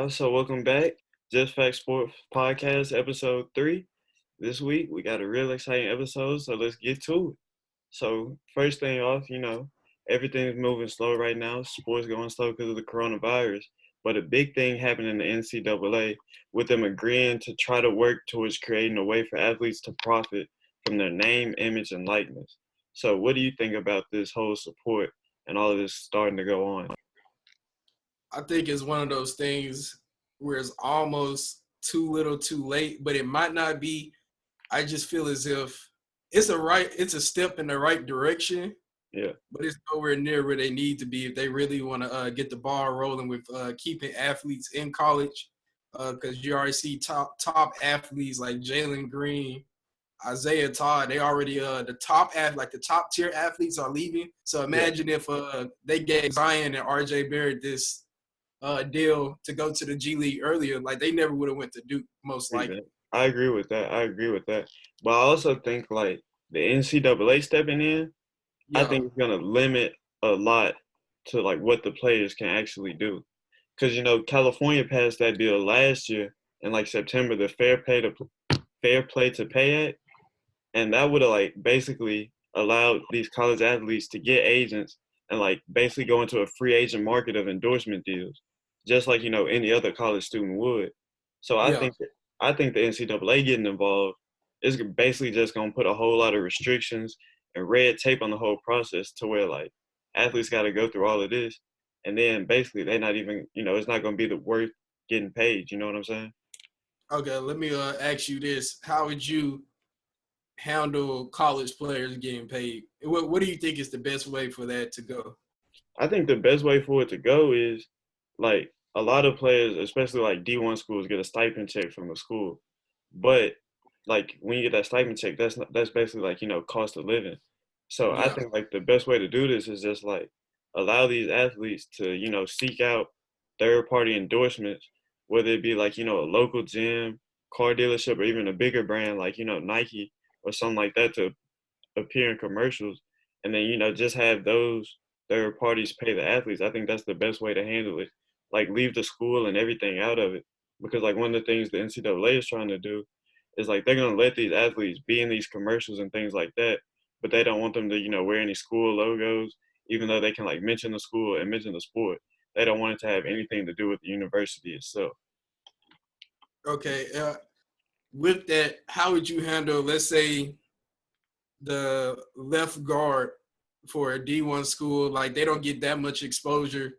So welcome back. Just Fact Sports Podcast, episode 3. This week, we got a real exciting episode, so let's get to it. So, first thing off, everything's moving slow right now. Sports going slow because of the coronavirus. But a big thing happened in the NCAA with them agreeing to try to work towards creating a way for athletes to profit from their name, image, and likeness. So, what do you think about this whole support and all of this starting to go on? I think it's one of those things where it's almost too little too late, but it might not be. I just feel as if it's a step in the right direction, Yeah. but it's nowhere near where they need to be if they really want to get the ball rolling with keeping athletes in college. Because you already see top athletes like Jalen Green, Isaiah Todd. They already the top tier athletes are leaving. So imagine if they gave Zion and RJ Barrett this deal to go to the G League earlier, like they never would have went to Duke most likely. I agree with that. But I also think like the NCAA stepping in, I think it's gonna limit a lot to like what the players can actually do. Because California passed that bill last year in like September, the Fair Play to Pay Act, and that would have like basically allowed these college athletes to get agents and like basically go into a free agent market of endorsement deals, just like any other college student would. So I think the NCAA getting involved is basically just gonna put a whole lot of restrictions and red tape on the whole process to where like athletes got to go through all of this, and then basically they're not even it's not gonna be the worth getting paid. You know what I'm saying? Okay, let me ask you this: how would you handle college players getting paid? What do you think is the best way for that to go? I think the best way for it to go is like a lot of players, especially like D1 schools, get a stipend check from the school. But like when you get that stipend check, that's basically like, cost of living. So I think like the best way to do this is just like allow these athletes to, seek out third party endorsements, whether it be like, a local gym, car dealership, or even a bigger brand like, Nike or something like that to appear in commercials, and then just have those third parties pay the athletes. I think that's the best way to handle it. Like leave the school and everything out of it, because like one of the things the NCAA is trying to do is like they're gonna let these athletes be in these commercials and things like that, but they don't want them to wear any school logos, even though they can like mention the school and mention the sport. They don't want it to have anything to do with the university itself. Okay, with that, how would you handle, let's say, the left guard for a D1 school? Like they don't get that much exposure.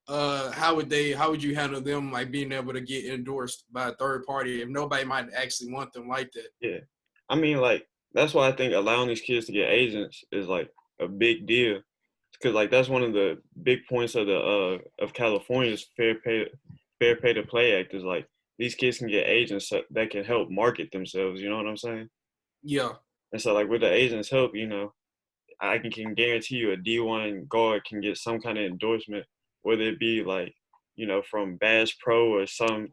How would you handle them like being able to get endorsed by a third party if nobody might actually want them like that? Yeah, I mean like that's why I think allowing these kids to get agents is like a big deal, because like that's one of the big points of the of California's Fair Pay to Play Act is like these kids can get agents that can help market themselves. You know what I'm saying? Yeah. And so like with the agents' help, I can guarantee you a D1 guard can get some kind of endorsement, whether it be like from Bass Pro or some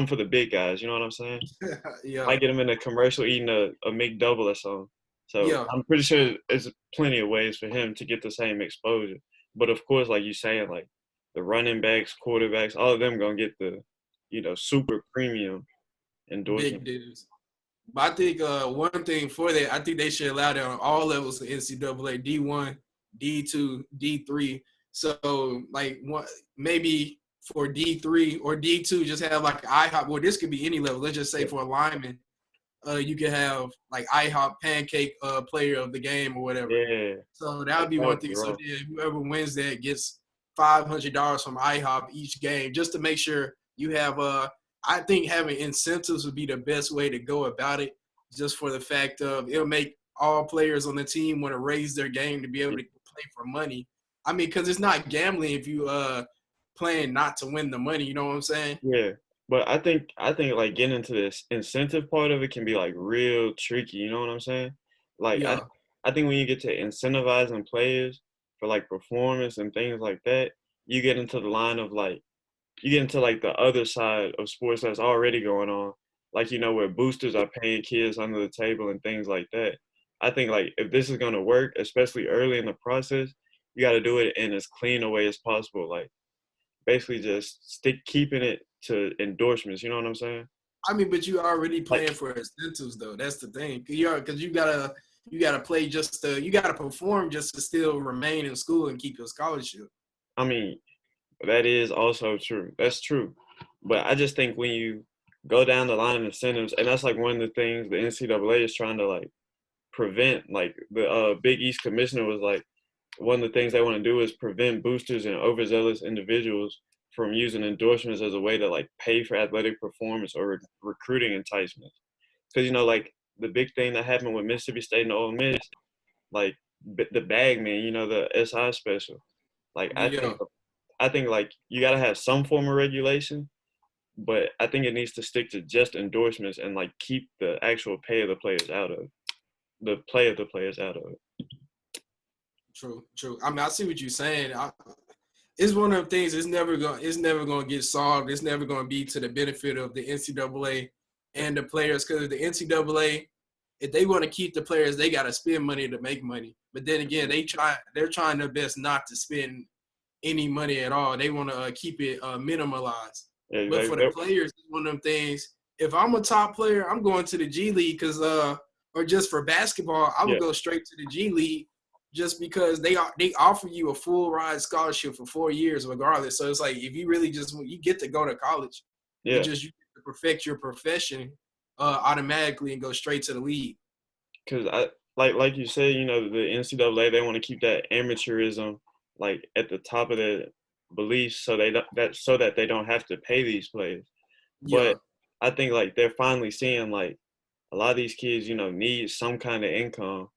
for the big guys. You know what I'm saying? Yeah. Might get him in a commercial eating a McDouble or something. So Yeah. I'm pretty sure there's plenty of ways for him to get the same exposure. But of course, like you saying, like the running backs, quarterbacks, all of them gonna get the, super premium endorsement. Big dudes. But I think one thing for that, I think they should allow that on all levels of NCAA, D1, D2, D3. So like maybe for D3 or D2, just have like IHOP. Well, this could be any level. Let's just say for a lineman, you could have like IHOP pancake player of the game or whatever. Yeah. So that would be one thing. So whoever wins that gets $500 from IHOP each game, just to make sure you have I think having incentives would be the best way to go about it, just for the fact of it'll make all players on the team want to raise their game to be able to play for money. I mean, because it's not gambling if you playing not to win the money. You know what I'm saying? Yeah. But I think like getting into this incentive part of it can be like real tricky. You know what I'm saying? Like I think when you get to incentivizing players for like performance and things like that, you get into the line of like you get into like the other side of sports that's already going on, like where boosters are paying kids under the table and things like that. I think like if this is gonna work, especially early in the process, you got to do it in as clean a way as possible. Like basically just keeping it to endorsements. You know what I'm saying? I mean, but you already Like, playing for incentives though. That's the thing. Because you gotta play you gotta perform just to still remain in school and keep your scholarship. I mean, that is also true. That's true. But I just think when you go down the line of incentives, and that's like one of the things the NCAA is trying to like prevent. Like the Big East commissioner was like, one of the things they want to do is prevent boosters and overzealous individuals from using endorsements as a way to like pay for athletic performance or recruiting enticements. Because like the big thing that happened with Mississippi State and Ole Miss, like the bag man, the SI special. Like Yeah. I think like you got to have some form of regulation, but I think it needs to stick to just endorsements and like keep the actual pay of the players out of the play of the players out of it. True. I mean, I see what you're saying. It's one of the things. It's never gonna get solved. It's never gonna be to the benefit of the NCAA and the players, because the NCAA, if they want to keep the players, they gotta spend money to make money. But then again, they're trying their best not to spend any money at all. They want to keep it minimalized. Yeah, But for the players, it's one of them things. If I'm a top player, I'm going to the G League or just for basketball, I would go straight to the G League just because they offer you a full ride scholarship for 4 years regardless. So it's like if you really you get to go to college, you get to perfect your profession automatically and go straight to the league. Because I like you said, the NCAA, they want to keep that amateurism like at the top of their beliefs, so that they don't have to pay these players. Yeah. But I think like they're finally seeing like a lot of these kids, need some kind of income.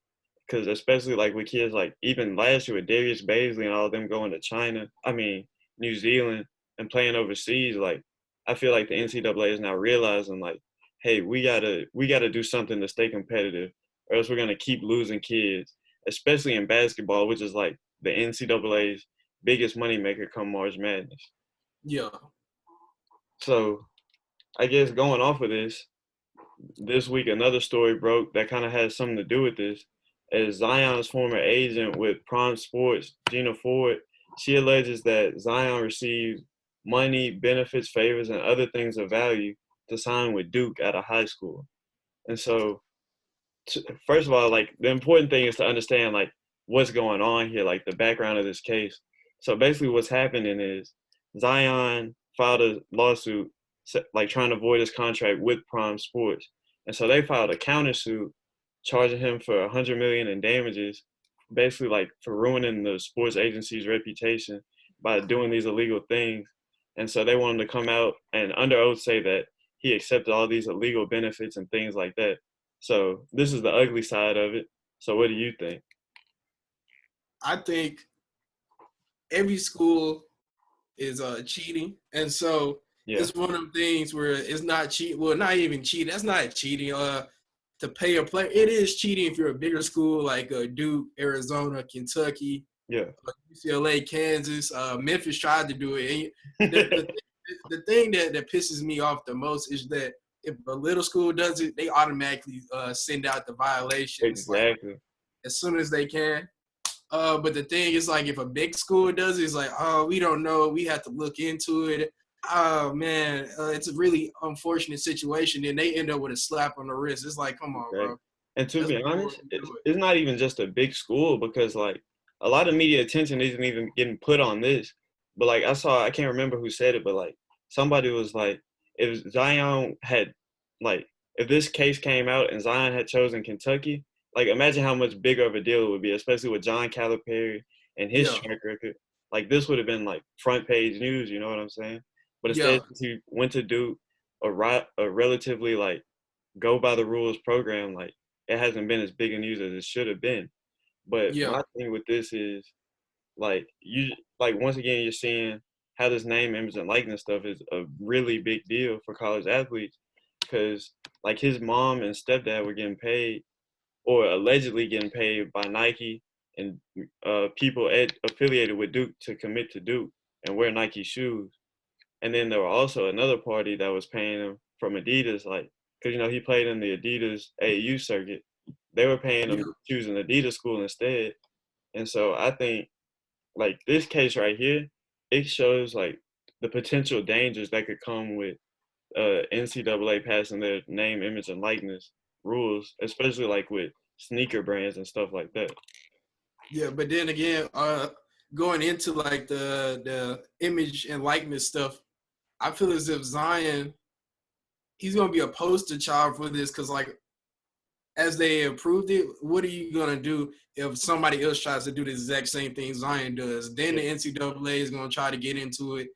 Because especially like with kids, like even last year with Darius Baisley and all of them going to New Zealand and playing overseas, like I feel like the NCAA is now realizing like, hey, we gotta do something to stay competitive, or else we're gonna keep losing kids, especially in basketball, which is like the NCAA's biggest moneymaker come March Madness. Yeah. So I guess going off of this week another story broke that kind of has something to do with this. As Zion's former agent with Prime Sports, Gina Ford, she alleges that Zion received money, benefits, favors, and other things of value to sign with Duke at a high school. And so, first of all, like the important thing is to understand like what's going on here, like the background of this case. So basically, what's happening is Zion filed a lawsuit, like trying to void his contract with Prime Sports, and so they filed a countersuit charging him for $100 million in damages, basically like for ruining the sports agency's reputation by doing these illegal things. And so they want him to come out and under oath say that he accepted all these illegal benefits and things like that. So this is the ugly side of it. So what do you think? I think every school is cheating, and so it's one of them things where it's not cheat. Well, not even cheating. That's not cheating. To pay a player, it is cheating if you're a bigger school like Duke, Arizona, Kentucky, UCLA, Kansas. Memphis tried to do it. And the thing that pisses me off the most is that if a little school does it, they automatically send out the violations like as soon as they can. But the thing is, like, if a big school does it, it's like, oh, we don't know. We have to look into it. Oh, man, it's a really unfortunate situation. And they end up with a slap on the wrist. It's like, come on, bro. And to be honest, it's not even just a big school because, like, a lot of media attention isn't even getting put on this. But, like, I can't remember who said it, but, like, somebody was like, if Zion had, like, if this case came out and Zion had chosen Kentucky, like, imagine how much bigger of a deal it would be, especially with John Calipari and his track record. Like, this would have been, like, front page news, you know what I'm saying? But instead, he went to do a relatively, like, go by the rules program. Like, it hasn't been as big a news as it should have been. But my thing with this is, like, once again, you're seeing how this name, image, and likeness stuff is a really big deal for college athletes because, like, his mom and stepdad were getting paid or allegedly getting paid by Nike and people affiliated with Duke to commit to Duke and wear Nike shoes. And then there were also another party that was paying him from Adidas, like, because, he played in the Adidas AAU circuit. They were paying him to choose an Adidas school instead. And so I think, like, this case right here, it shows, like, the potential dangers that could come with NCAA passing their name, image, and likeness rules, especially like with sneaker brands and stuff like that. Yeah, but then again, going into like the image and likeness stuff, I feel as if Zion, he's gonna be a poster child for this because like as they approved it, what are you gonna do if somebody else tries to do the exact same thing Zion does? Then the NCAA is gonna try to get into it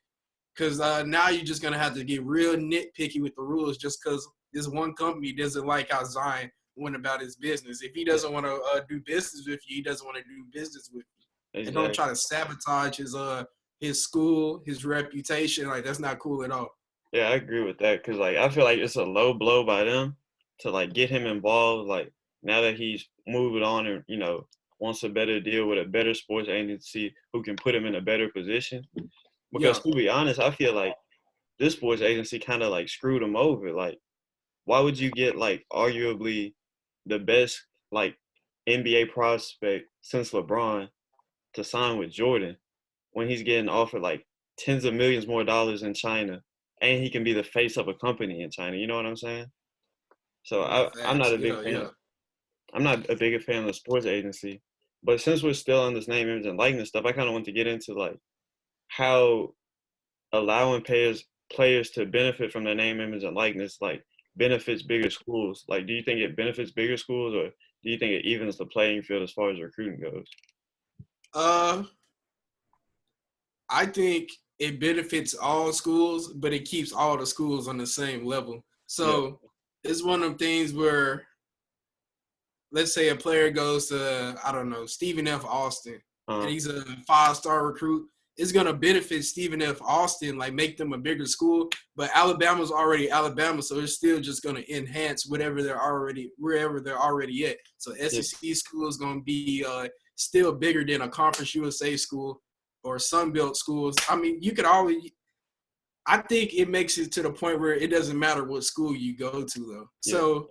because now you're just gonna have to get real nitpicky with the rules just because this one company doesn't like how Zion went about his business. If he doesn't want to do business with you, he doesn't want to do business with you, and don't try to sabotage his school, his reputation. Like that's not cool at all. Yeah, I agree with that because like I feel like it's a low blow by them to like get him involved. Like now that he's moving on and wants a better deal with a better sports agency who can put him in a better position. Because to be honest, I feel like this sports agency kind of like screwed him over. Like, why would you get like arguably the best like NBA prospect since LeBron to sign with Jordan when he's getting offered like tens of millions more dollars in China and he can be the face of a company in China? You know what I'm saying? So I'm not a big fan. I'm not a big fan of the sports agency, but since we're still on this name, image, and likeness stuff, I kind of want to get into like how allowing players to benefit from their name, image, and likeness like benefits bigger schools. Like, do you think it benefits bigger schools, or do you think it evens the playing field as far as recruiting goes? I think it benefits all schools, but it keeps all the schools on the same level. So it's one of them things where, let's say a player goes to, I don't know, Stephen F. Austin, and he's a 5-star recruit. It's going to benefit Stephen F. Austin, like make them a bigger school. But Alabama's already Alabama, so it's still just going to enhance wherever they're already at. So SEC school is going to be still bigger than a Conference USA school or Sunbelt schools. I mean, you could always – I think it makes it to the point where it doesn't matter what school you go to, though. So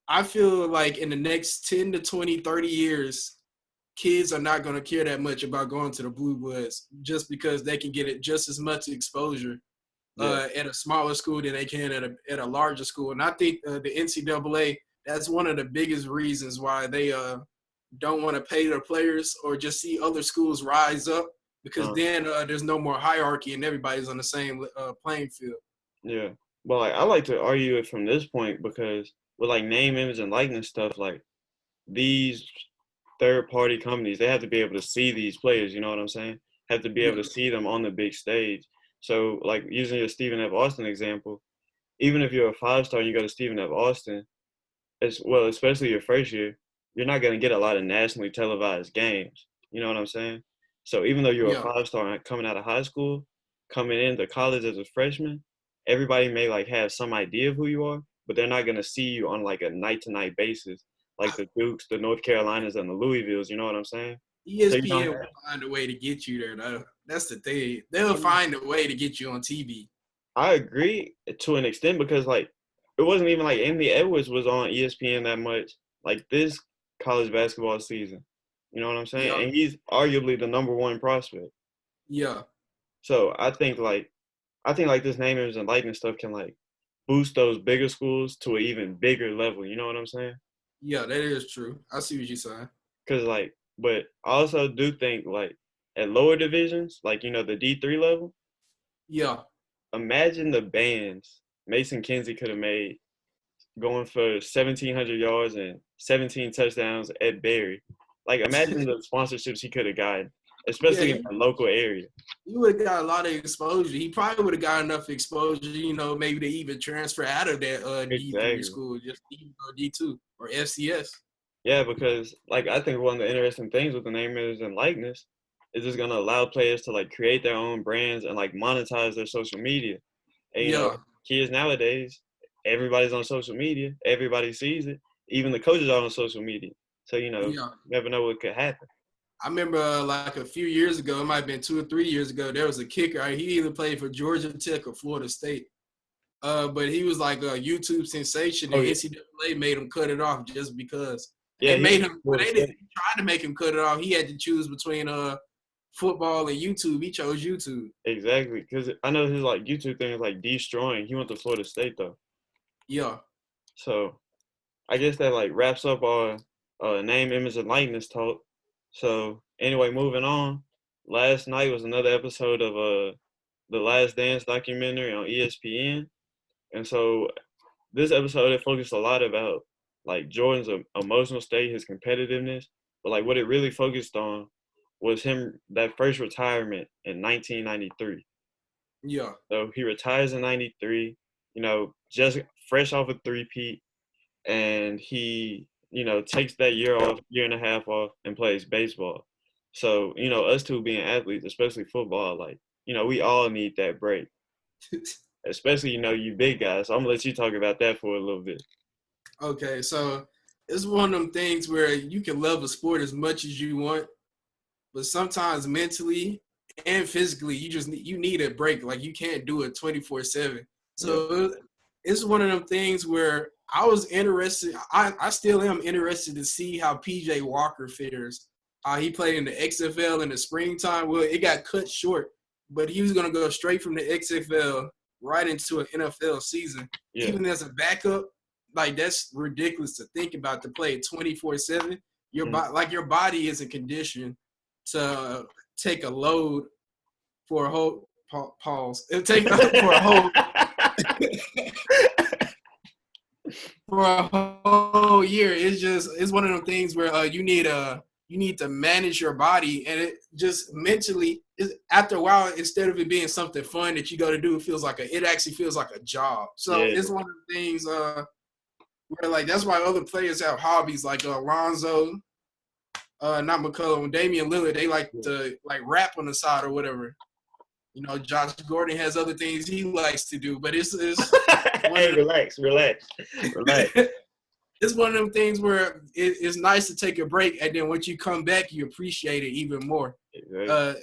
I feel like in the next 10 to 20, 30 years – kids are not going to care that much about going to the Blue Bloods just because they can get it just as much exposure at a smaller school than they can at a larger school. And I think the NCAA, that's one of the biggest reasons why they don't want to pay their players or just see other schools rise up because then there's no more hierarchy and everybody's on the same playing field. Yeah. Well, like, I like to argue it from this point because with like name, image, and likeness stuff, like these – third-party companies, they have to be able to see these players, you know what I'm saying? Have to be able to see them on the big stage. So, like, using your Stephen F. Austin example, even if you're a 5-star and you go to Stephen F. Austin, as well, especially your first year, you're not going to get a lot of nationally televised games. You know what I'm saying? So even though you're a 5-star coming out of high school, coming into college as a freshman, everybody may, like, have some idea of who you are, but they're not going to see you on, like, a night-to-night basis. Like the Dukes, the North Carolinas, and the Louisvilles, you know what I'm saying? ESPN will find a way to get you there, though. That's the thing. They'll find a way to get you on TV. I agree to an extent because, like, it wasn't even like Anthony Edwards was on ESPN that much, like, this college basketball season. You know what I'm saying? Yeah. And he's arguably the number one prospect. Yeah. So I think this name, image, and likeness stuff can, like, boost those bigger schools to an even bigger level. You know what I'm saying? Yeah, that is true. I see what you're saying. Because, like, but I also do think, like, at lower divisions, like, the D3 level. Yeah. Imagine the bands Mason Kinsey could have made going for 1,700 yards and 17 touchdowns at Barry. Like, imagine the sponsorships he could have gotten, especially in the local area. He would have got a lot of exposure. He probably would have got enough exposure, maybe to even transfer out of that D3 school, just D2 or FCS. Yeah, because, like, I think one of the interesting things with the name, image, and likeness is it's going to allow players to, like, create their own brands and, like, monetize their social media. And, kids nowadays, everybody's on social media. Everybody sees it. Even the coaches are on social media. So, you never know what could happen. I remember, like, a few years ago, it might have been 2 or 3 years ago, there was a kicker. He either played for Georgia Tech or Florida State. But he was, like, a YouTube sensation, and NCAA made him cut it off just because. Yeah, they didn't try to make him cut it off. He had to choose between football and YouTube, he chose YouTube. Exactly, because I know his like YouTube thing is like destroying. He went to Florida State though, Yeah. so I guess that like wraps up our name, image, and likeness talk. So anyway, moving on. Last night was another episode of the Last Dance documentary on ESPN, and so this episode it focused a lot about like Jordan's emotional state, his competitiveness, but like what it really focused on was him that first retirement in 1993. Yeah. So he retires in 93, you know, just fresh off a three-peat, and he, you know, takes that year off, year and a half off, and plays baseball. So, you know, us two being athletes, especially football, like, you know, we all need that break, especially, you know, you big guys. So I'm gonna let you talk about that for a little bit. Okay, so it's one of them things where you can love a sport as much as you want, but sometimes mentally and physically, you need a break. Like you can't do it 24/7. So it's one of them things where I was interested. I still am interested to see how PJ Walker fares. He played in the XFL in the springtime. Well, it got cut short, but he was gonna go straight from the XFL right into an NFL season, Yeah. even as a backup. Like that's ridiculous to think about to play 24/7. Your body isn't conditioned to take a load for a whole pause. It'll take for a whole for a whole year. It's one of them things where you need to manage your body, and it just mentally after a while, instead of it being something fun that you got to do, it actually feels like a job. So it's one of the things where like that's why other players have hobbies like Alonzo, not McCullum, and Damian Lillard. They like to like rap on the side or whatever. You know, Josh Gordon has other things he likes to do, but it's hey, relax. It's one of them things where it's nice to take a break, and then once you come back, you appreciate it even more.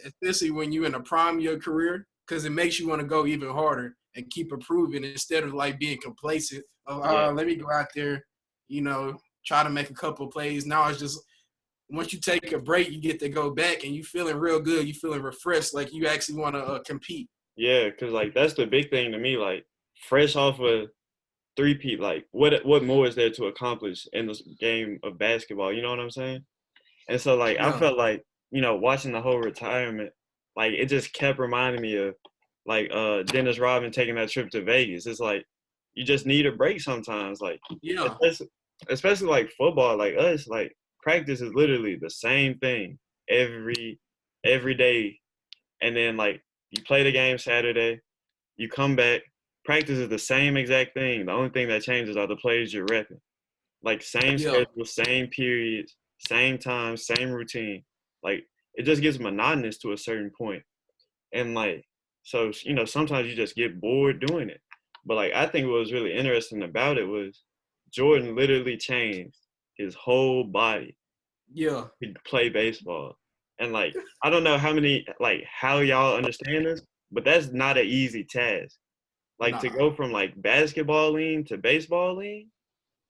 Especially when you're in the prime of your career, because it makes you want to go even harder and keep improving instead of like being complacent. Let me go out there, you know, try to make a couple of plays. Now it's just once you take a break, you get to go back and you feeling real good. You feeling refreshed, like you actually want to compete. Yeah, because like that's the big thing to me. Like fresh off a three-peat, like what more is there to accomplish in this game of basketball? You know what I'm saying? And so like I felt like, you know, watching the whole retirement, like it just kept reminding me of like Dennis Rodman taking that trip to Vegas. It's like you just need a break sometimes. Like especially like football, like us, like practice is literally the same thing every day. And then like you play the game Saturday, you come back, practice is the same exact thing. The only thing that changes are the plays you're repping. Like same schedule, same periods, same time, same routine. Like it just gets monotonous to a certain point. And like, so, you know, sometimes you just get bored doing it. But like, I think what was really interesting about it was Jordan literally changed his whole body to play baseball. And like, I don't know how y'all understand this, but that's not an easy task. Like to go from like basketball lean to baseball lean,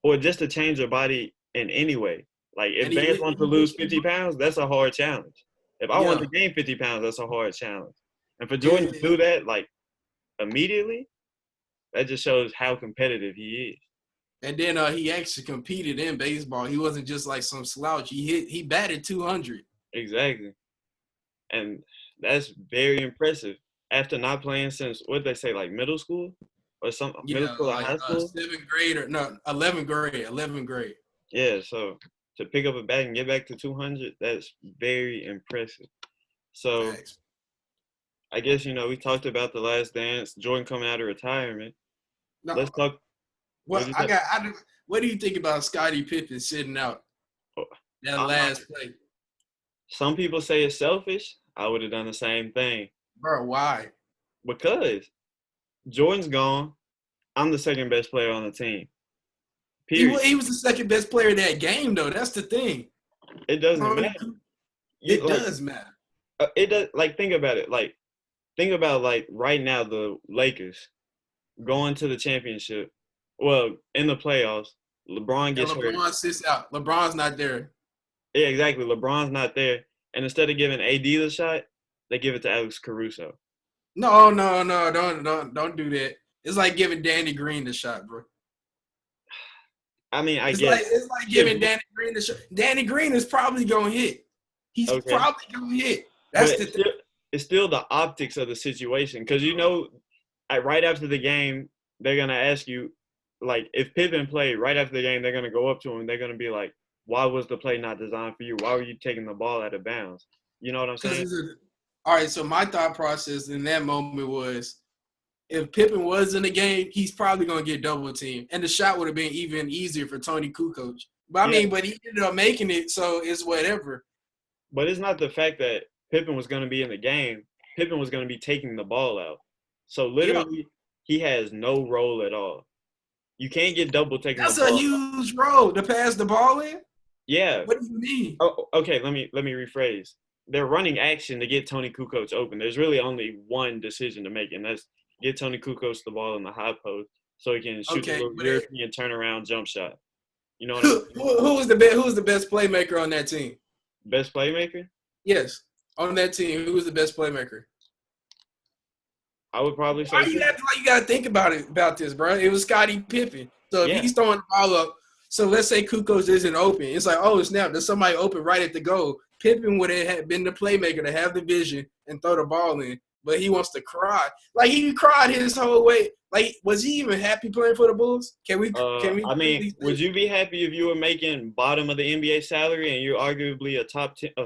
or just to change your body in any way. Like if Vance wants to lose 50 pounds, that's a hard challenge. If I want to gain 50 pounds, that's a hard challenge. And for Jordan to do that like immediately, that just shows how competitive he is. And then he actually competed in baseball. He wasn't just like some slouch. He batted 200. Exactly. And that's very impressive. After not playing since, what did they say, like middle school? Or something, middle school or high school? 7th grade or no, 11th grade. Yeah, so to pick up a bat and get back to 200, that's very impressive. So I guess, you know, we talked about The Last Dance, Jordan coming out of retirement. No, let's talk. What do you think about Scottie Pippen sitting out that last play? Some people say it's selfish. I would have done the same thing. Bro, why? Because Jordan's gone. I'm the second best player on the team. Period. He was the second best player in that game, though. That's the thing. It doesn't matter. It does matter. It does. Like, think about it. Like, think about, like, right now, the Lakers going to the championship. Well, in the playoffs, LeBron gets hurt. LeBron sits out. LeBron's not there. Yeah, exactly. LeBron's not there. And instead of giving AD the shot, they give it to Alex Caruso. No, don't do that. It's like giving Danny Green the shot, bro. I mean, I guess it's like giving Danny Green the shot. Danny Green is probably gonna hit. He's okay, probably gonna hit. but That's the thing. it's still the optics of the situation because right after the game they're gonna ask you, like, if Pippen played right after the game, they're gonna go up to him and they're gonna be like, "Why was the play not designed for you? Why were you taking the ball out of bounds?" You know what I'm saying? All right. So my thought process in that moment was, if Pippen was in the game, he's probably gonna get double teamed, and the shot would have been even easier for Tony Kukoc. But Yeah. but he ended up making it, so it's whatever. But it's not the fact that Pippen was going to be in the game. Pippen was going to be taking the ball out. So literally, he has no role at all. You can't get double taking the ball. That's a huge role to pass the ball in. Yeah. What do you mean? Oh, okay. Let me rephrase. They're running action to get Tony Kukoc open. There's really only one decision to make, and that's get Tony Kukoc the ball in the high post so he can shoot the European turnaround jump shot. You know what I'm saying? Who was the best playmaker on that team? Best playmaker? Yes, on that team, who was the best playmaker? I would probably say. You got to think about this, bro. It was Scottie Pippen. So if he's throwing the ball up, so let's say Kukoc isn't open. It's like, oh snap, there's somebody open right at the goal. Pippen would have been the playmaker to have the vision and throw the ball in, but he wants to cry. Like, he cried his whole way. Like, was he even happy playing for the Bulls? Can we? I mean, would you be happy if you were making bottom of the NBA salary and you're arguably a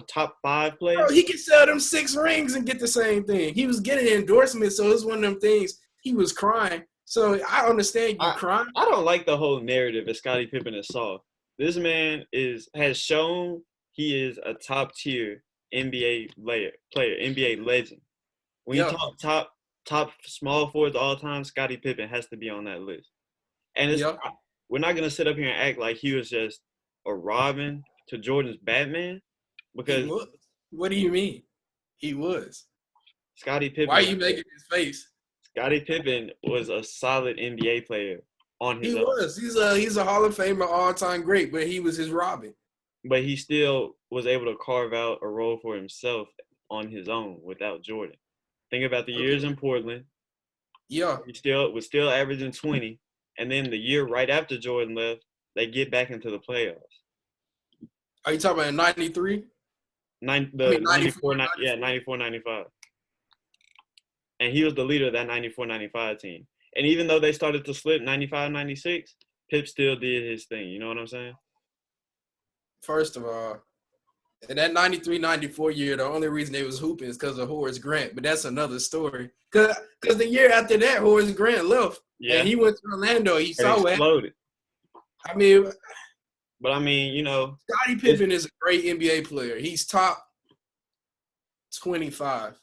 top 5 player? Bro, he could sell them 6 rings and get the same thing. He was getting endorsements, so it was one of them things. He was crying. So I understand you crying. I don't like the whole narrative that Scottie Pippen is soft. This man has shown he is a top tier NBA player, NBA legend. When you talk top small forwards all time, Scottie Pippen has to be on that list. And we're not gonna sit up here and act like he was just a Robin to Jordan's Batman, because what do you mean? He was. Scottie Pippen. Why are you making his face? Scottie Pippen was a solid NBA player on his own. He was. He's a Hall of Famer, all-time great, but he was his Robin. But he still was able to carve out a role for himself on his own without Jordan. Think about the years in Portland. Yeah. He was still averaging 20. And then the year right after Jordan left, they get back into the playoffs. Are you talking about 93? 94, 95. And he was the leader of that 94-95 team. And even though they started to slip 95-96, Pip still did his thing. You know what I'm saying? First of all, in that 93-94 year, the only reason they was hooping is because of Horace Grant. But that's another story. Because the year after that, Horace Grant left. Yeah. And he went to Orlando. He saw what happened. I mean, Scottie Pippen is a great NBA player. He's top 25.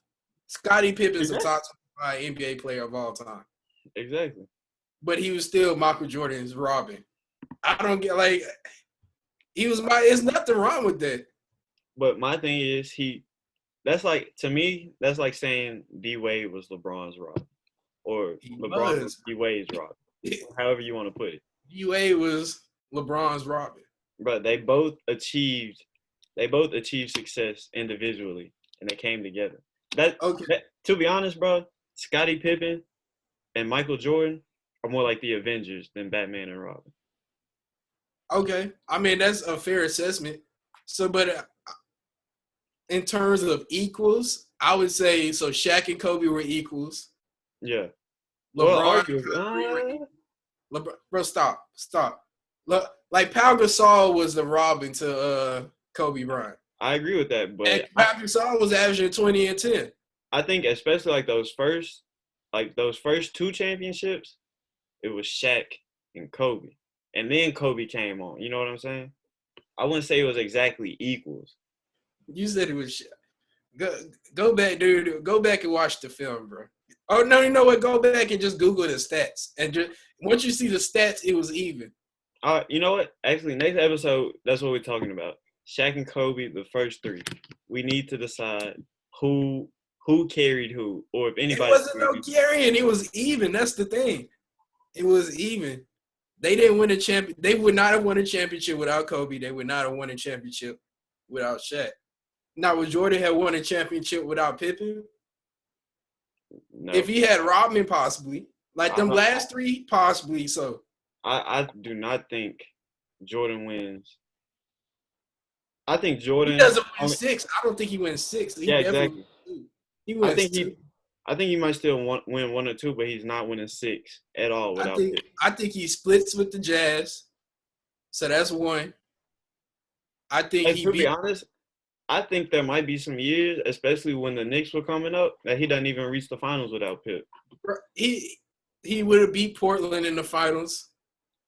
Scottie Pippen is a top 25 NBA player of all time. Exactly. But he was still Michael Jordan's Robin. I don't get, like, there's nothing wrong with that. But my thing is, that's like saying D Wade was LeBron's Robin, or LeBron was D Wade's Robin, however you want to put it. D Wade was LeBron's Robin. But they both achieved success individually, and they came together. To be honest, bro, Scottie Pippen and Michael Jordan are more like the Avengers than Batman and Robin. Okay, I mean, that's a fair assessment. So, but in terms of equals, I would say so. Shaq and Kobe were equals. Yeah. LeBron. Bro, stop. Like Pau Gasol was the Robin to Kobe Bryant. I agree with that, but Pau Gasol was averaging 20 and 10. I think especially like those first 2 championships, it was Shaq and Kobe, and then Kobe came on. You know what I'm saying? I wouldn't say it was exactly equals. You said it was Shaq. Go back, dude. Go back and watch the film, bro. Oh no, you know what? Go back and just Google the stats, and just once you see the stats, it was even. You know what? Actually, next episode, that's what we're talking about. Shaq and Kobe, the first 3. We need to decide who carried who, or if anybody. It wasn't no carrying. It was even. That's the thing. It was even. They didn't win a They would not have won a championship without Kobe. They would not have won a championship without Shaq. Now, would Jordan have won a championship without Pippen? No, If he had Rodman, possibly. Like them I, last three, possibly so. I do not think Jordan wins. I think He Jordan. doesn't win six. I don't think he wins six. He Yeah, definitely exactly. wins two. He I wins think two. he might still win one or two, but he's not winning six at all without Pippen. I think he splits with the Jazz. So that's one. I think And he to be beat. honest, I think there might be some years, especially when the Knicks were coming up, that he doesn't even reach the finals without Pip. He would have beat Portland in the finals.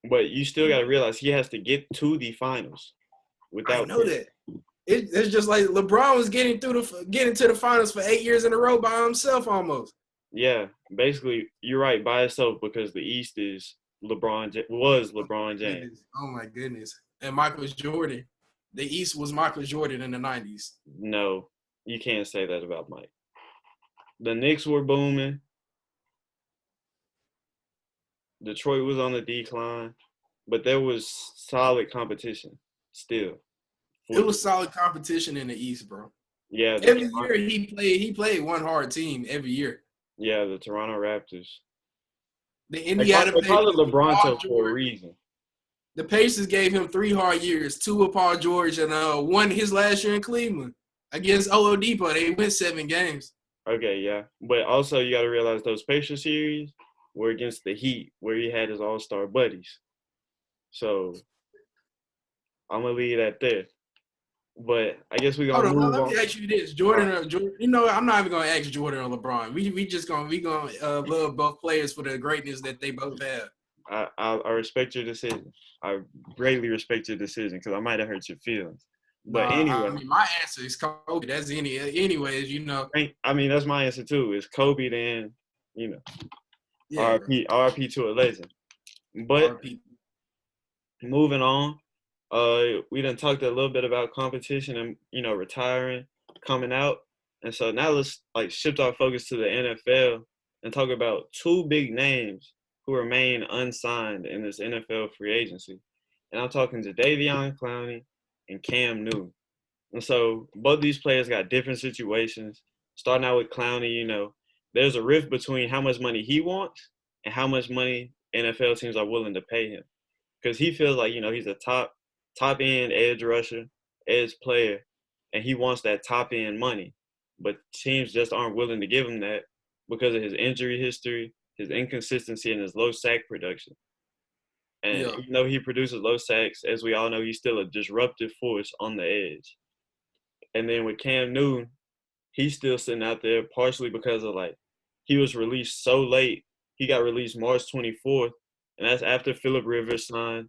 But you still got to realize he has to get to the finals I without know Pip. that. It's just like LeBron was getting to the finals for 8 years in a row by himself almost. Yeah, basically, you're right by itself because the East is LeBron James. Oh my goodness. And Michael Jordan. The East was Michael Jordan in the 90s. No, you can't say that about Mike. The Knicks were booming. Detroit was on the decline, but there was solid competition still. It was solid competition in the East, bro. Yeah, every year he played one hard team every year. Yeah, the Toronto Raptors. The Indiana Pacers. They call it LeBronto for a reason. The Pacers gave him 3 hard years, 2 with Paul George, and one his last year in Cleveland against Oladipo. They went 7 games. Okay, yeah, but also you got to realize those Pacers series were against the Heat, where he had his all-star buddies. So I'm gonna leave that there. But I guess we're gonna move on. Let me ask you this: Jordan or Jordan? You know, I'm not even gonna ask Jordan or LeBron. We just gonna love both players for the greatness that they both have. I respect your decision. I greatly respect your decision because I might have hurt your feelings. But anyway, I mean, my answer is Kobe. That's anyways, you know. I mean, that's my answer too. It's Kobe, then you know, yeah, RP to a legend. But RP. Moving on, we done talked a little bit about competition and retiring, coming out, and so now let's shift our focus to the NFL and talk about 2 big names who remain unsigned in this NFL free agency. And I'm talking Jadeveon Clowney and Cam Newton. And so both these players got different situations. Starting out with Clowney, there's a rift between how much money he wants and how much money NFL teams are willing to pay him. Because he feels like, he's a top end edge rusher, edge player, and he wants that top end money. But teams just aren't willing to give him that because of his injury history, his inconsistency, and his low sack production. And even though he produces low sacks, as we all know, he's still a disruptive force on the edge. And then with Cam Newton, he's still sitting out there partially because of he was released so late. He got released March 24th, and that's after Phillip Rivers signed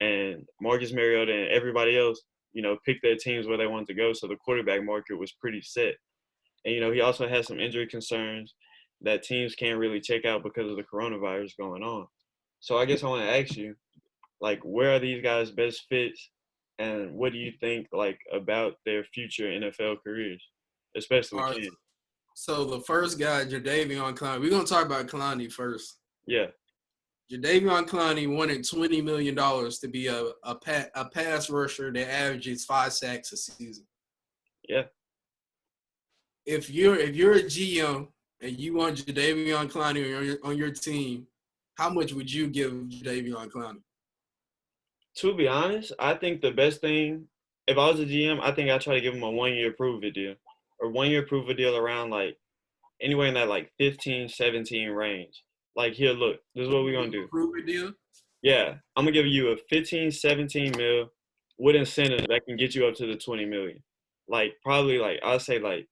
and Marcus Mariota and everybody else, picked their teams where they wanted to go. So the quarterback market was pretty set. And, he also has some injury concerns that teams can't really check out because of the coronavirus going on. So I guess I want to ask you, where are these guys' best fits? And what do you think, about their future NFL careers, especially Cam? So the first guy, Jadeveon Clowney. We're going to talk about Clowney first. Yeah. Jadeveon Clowney wanted $20 million to be a pass rusher that averages 5 sacks a season. Yeah. If you're a GM and you want Jadeveon Clowney on your team, how much would you give Jadeveon Clowney? To be honest, I think the best thing, if I was a GM, I think I'd try to give him a 1-year prove-it deal. Or 1-year prove-it deal around anywhere in that 15, 17 range. Here, look, this is what we're going to do. Prove-it deal? Yeah. I'm going to give you a 15, 17 mil with incentives that can get you up to the 20 million. Probably I'll say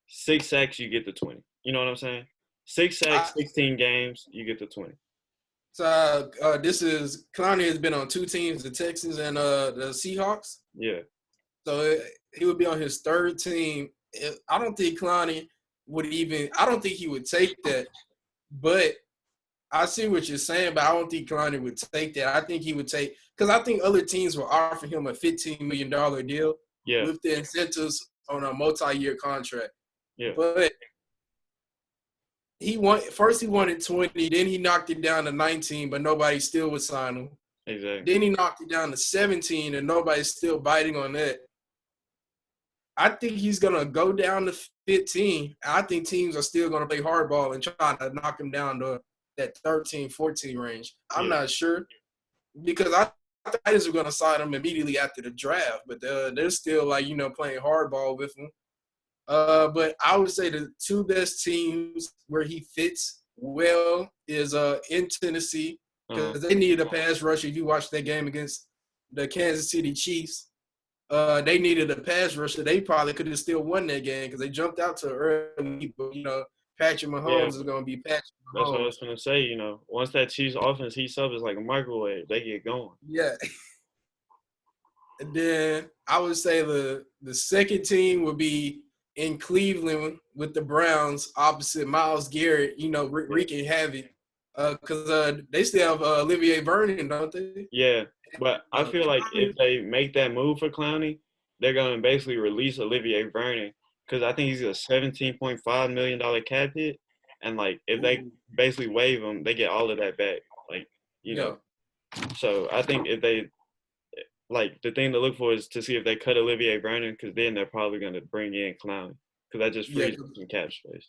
6 sacks, you get the 20. You know what I'm saying? 6 sacks, 16 games, you get the 20. So this is Clowney has been on 2 teams, the Texans and the Seahawks. Yeah. So he would be on his 3rd team. I don't think Clowney I don't think he would take that. But I see what you're saying, but I don't think Clowney would take that. I think he would take – because I think other teams will offer him a $15 million deal with the incentives on a multi-year contract. Yeah. But first he wanted 20, then he knocked it down to 19, but nobody still would sign him. Exactly. Then he knocked it down to 17, and nobody's still biting on that. I think he's gonna go down to 15. I think teams are still gonna play hardball and try to knock him down to that 13, 14 range. I'm Yeah. not sure because I thought the Titans were gonna sign him immediately after the draft, but they're still like playing hardball with him. But I would say the two best teams where he fits well is in Tennessee because they needed a pass rusher. If you watch that game against the Kansas City Chiefs, they needed a pass rusher. They probably could have still won that game because they jumped out to early. But Patrick Mahomes is going to be Patrick That's what I Mahomes. was gonna say. Once that Chiefs offense heats up, it's like a microwave. They get going. Yeah. And then I would say the second team would be in Cleveland with the Browns opposite Myles Garrett, wreaking havoc. Because they still have Olivier Vernon, don't they? Yeah, but I feel like if they make that move for Clowney, they're gonna basically release Olivier Vernon because I think he's a $17.5 million cap hit, and like if they basically waive him, they get all of that back. Like so I think if they the thing to look for is to see if they cut Olivier Vernon because then they're probably gonna bring in Clowney because that just frees up some cap space,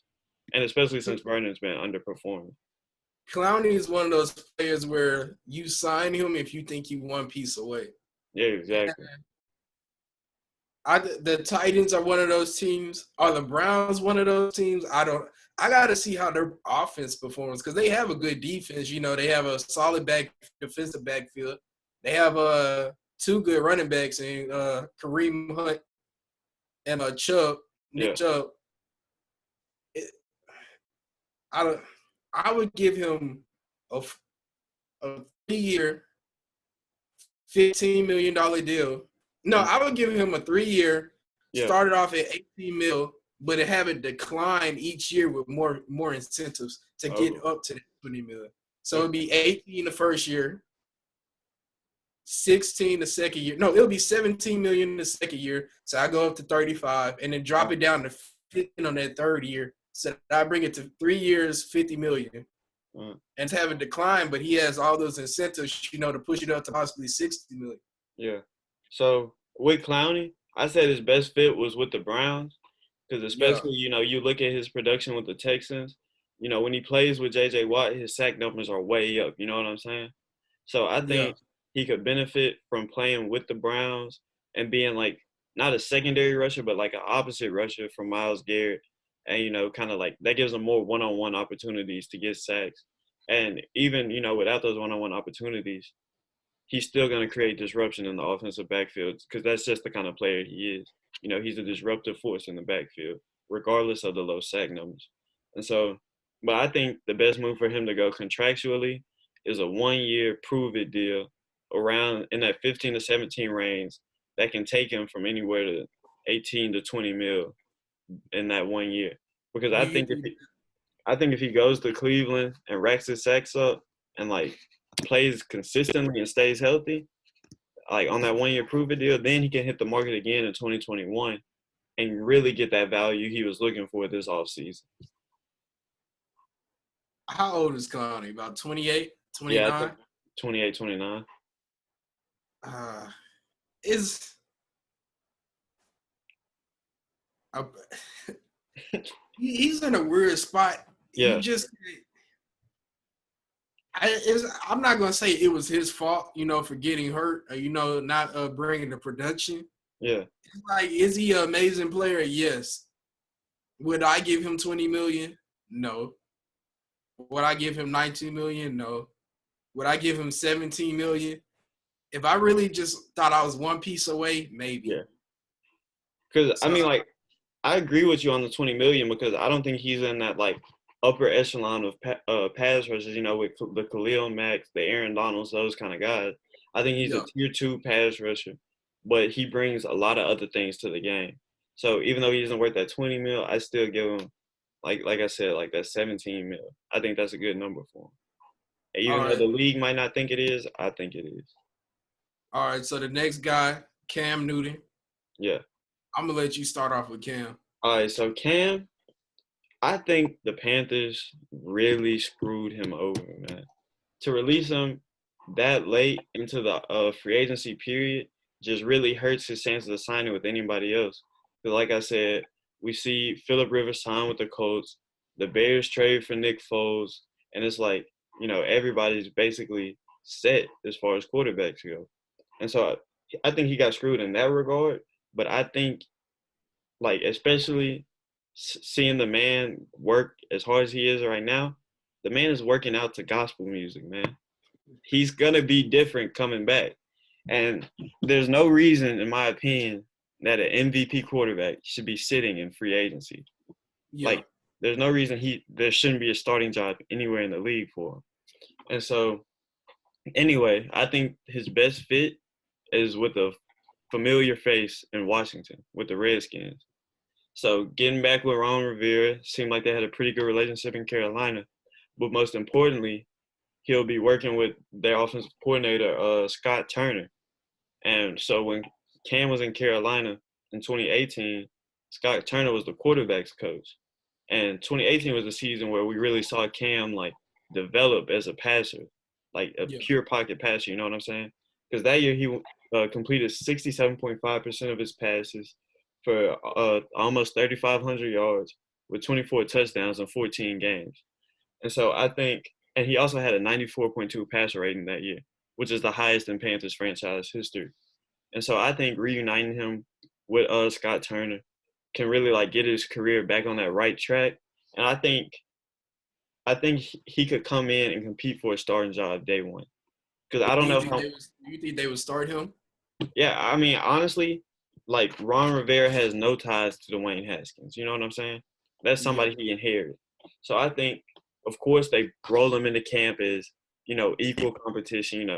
and especially since Vernon's been underperforming. Clowney is one of those players where you sign him if you think you one piece away. Yeah, exactly. The Titans are one of those teams. Are the Browns one of those teams? I got to see how their offense performs because they have a good defense. They have a solid defensive backfield. They have two good running backs in Kareem Hunt and Nick Chubb. I would give him a 3-year, $15 million deal. No, I would give him a 3-year, started off at 18 mil, but it have it decline each year with more incentives to get up to the 20 mil. So it'd be 18 the first year, 16 the second year. No, it'll be 17 million the second year. So I go up to 35 and then drop it down to 15 on that third year. So I bring it to 3 years, 50 million. And to have it decline, but he has all those incentives, to push it up to possibly 60 million. Yeah. So with Clowney, I said his best fit was with the Browns because especially, you look at his production with the Texans, when he plays with J.J. Watt, his sack numbers are way up. You know what I'm saying? So I think he could benefit from playing with the Browns and being like not a secondary rusher, but like an opposite rusher from Myles Garrett. And, kind of like that gives him more one-on-one opportunities to get sacks. And even, without those one-on-one opportunities, he's still going to create disruption in the offensive backfield because that's just the kind of player he is. He's a disruptive force in the backfield, regardless of the low sack numbers. And so, but I think the best move for him to go contractually is a 1-year prove-it deal around in that 15 to 17 range that can take him from anywhere to 18 to 20 mil in that 1 year. Because I think if he goes to Cleveland and racks his sacks up and like plays consistently and stays healthy, like on that 1-year prove-it deal, then he can hit the market again in 2021 and really get that value he was looking for this offseason. How old is Clowney? About 28, 29? Yeah, I think 28, 29. He's in a weird spot. Yeah. I'm not gonna say it was his fault, for getting hurt, or, not bringing the production. Yeah. It's like, is he an amazing player? Yes. Would I give him 20 million? No. Would I give him 19 million? No. Would I give him 17 million? If I really just thought I was one piece away, maybe. Yeah. Because I agree with you on the 20 million because I don't think he's in that like upper echelon of pass rushers, with the Khalil Macks, the Aaron Donalds, those kind of guys. I think he's a tier 2 pass rusher, but he brings a lot of other things to the game. So even though he isn't worth that 20 mil, I still give him, like I said, like that 17 mil. I think that's a good number for him. And even though the league might not think it is, I think it is. All right, so the next guy, Cam Newton. Yeah. I'm going to let you start off with Cam. All right, so Cam, I think the Panthers really screwed him over, man. To release him that late into the free agency period just really hurts his chances of signing with anybody else. Because like I said, we see Phillip Rivers sign with the Colts. The Bears trade for Nick Foles. And it's like, everybody's basically set as far as quarterbacks go. And so I think he got screwed in that regard. But I think, like, especially seeing the man work as hard as he is right now, the man is working out to gospel music, man. He's going to be different coming back. And there's no reason, in my opinion, that an MVP quarterback should be sitting in free agency. Yeah. Like, there's no reason there shouldn't be a starting job anywhere in the league for him. And so, anyway, I think his best fit is with a familiar face in Washington with the Redskins. So getting back with Ron Rivera, seemed like they had a pretty good relationship in Carolina. But most importantly, he'll be working with their offensive coordinator, Scott Turner. And so when Cam was in Carolina in 2018, Scott Turner was the quarterback's coach. And 2018 was the season where we really saw Cam, like, develop as a passer, like a pure pocket passer, you know what I'm saying? Because that year he completed 67.5% of his passes for almost 3,500 yards with 24 touchdowns in 14 games. And so I think – and he also had a 94.2 passer rating that year, which is the highest in Panthers franchise history. And so I think reuniting him with Scott Turner can really, like, get his career back on that right track. And I think he could come in and compete for a starting job day one. Because I don't know how – Do you think they would start him? Yeah, I mean, honestly, like, Ron Rivera has no ties to Dwayne Haskins. You know what I'm saying? That's somebody he inherited. So I think, of course, they roll him into camp as, equal competition.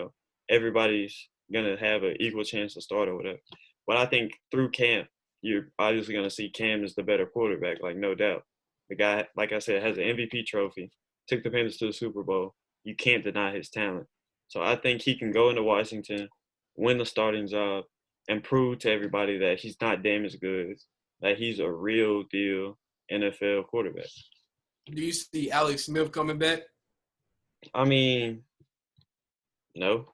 Everybody's going to have an equal chance to start or whatever. But I think through camp, you're obviously going to see Cam as the better quarterback, like, no doubt. The guy, like I said, has an MVP trophy, took the Panthers to the Super Bowl. You can't deny his talent. So I think he can go into Washington, win the starting job, and prove to everybody that he's not damaged goods, that he's a real deal NFL quarterback. Do you see Alex Smith coming back? I mean, no.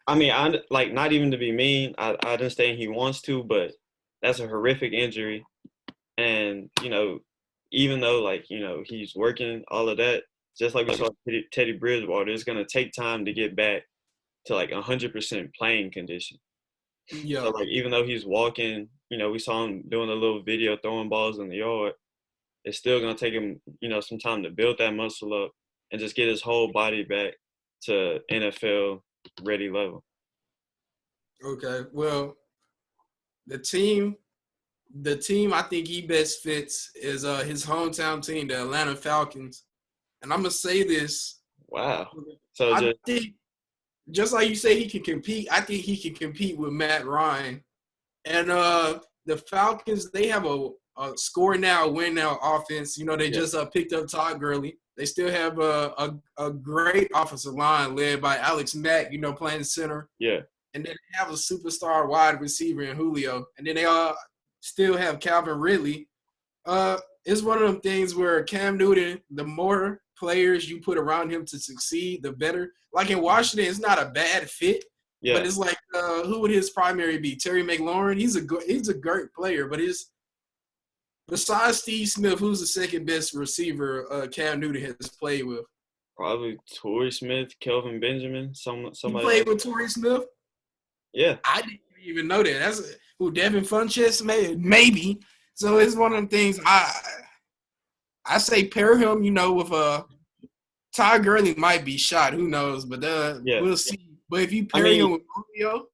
I mean, not even to be mean, I understand he wants to, but that's a horrific injury. And, even though, he's working all of that, just like we saw Teddy Bridgewater, it's going to take time to get back to, 100% playing condition. Yeah. So, even though he's walking, we saw him doing a little video throwing balls in the yard, it's still going to take him, some time to build that muscle up and just get his whole body back to NFL-ready level. Okay. Well, the team I think he best fits is his hometown team, the Atlanta Falcons. And I'm going to say this. Wow. So I think, just like you say he can compete, I think he can compete with Matt Ryan. And the Falcons, they have a score now, win now offense. They just picked up Todd Gurley. They still have a great offensive line led by Alex Mack, playing center. Yeah. And then they have a superstar wide receiver in Julio. And then they still have Calvin Ridley. It's one of them things where Cam Newton, the more players you put around him to succeed, the better. Like in Washington, it's not a bad fit. Yeah. But it's like, who would his primary be? Terry McLaurin? He's a great player, but besides Steve Smith, who's the second best receiver Cam Newton has played with? Probably Torrey Smith, Kelvin Benjamin, somebody. You played with Torrey Smith? Yeah. I didn't even know that. That's who Devin Funchess maybe. So it's one of them things I say pair him, with Todd Gurley might be shot. Who knows? But we'll see. But if you pair him with Julio,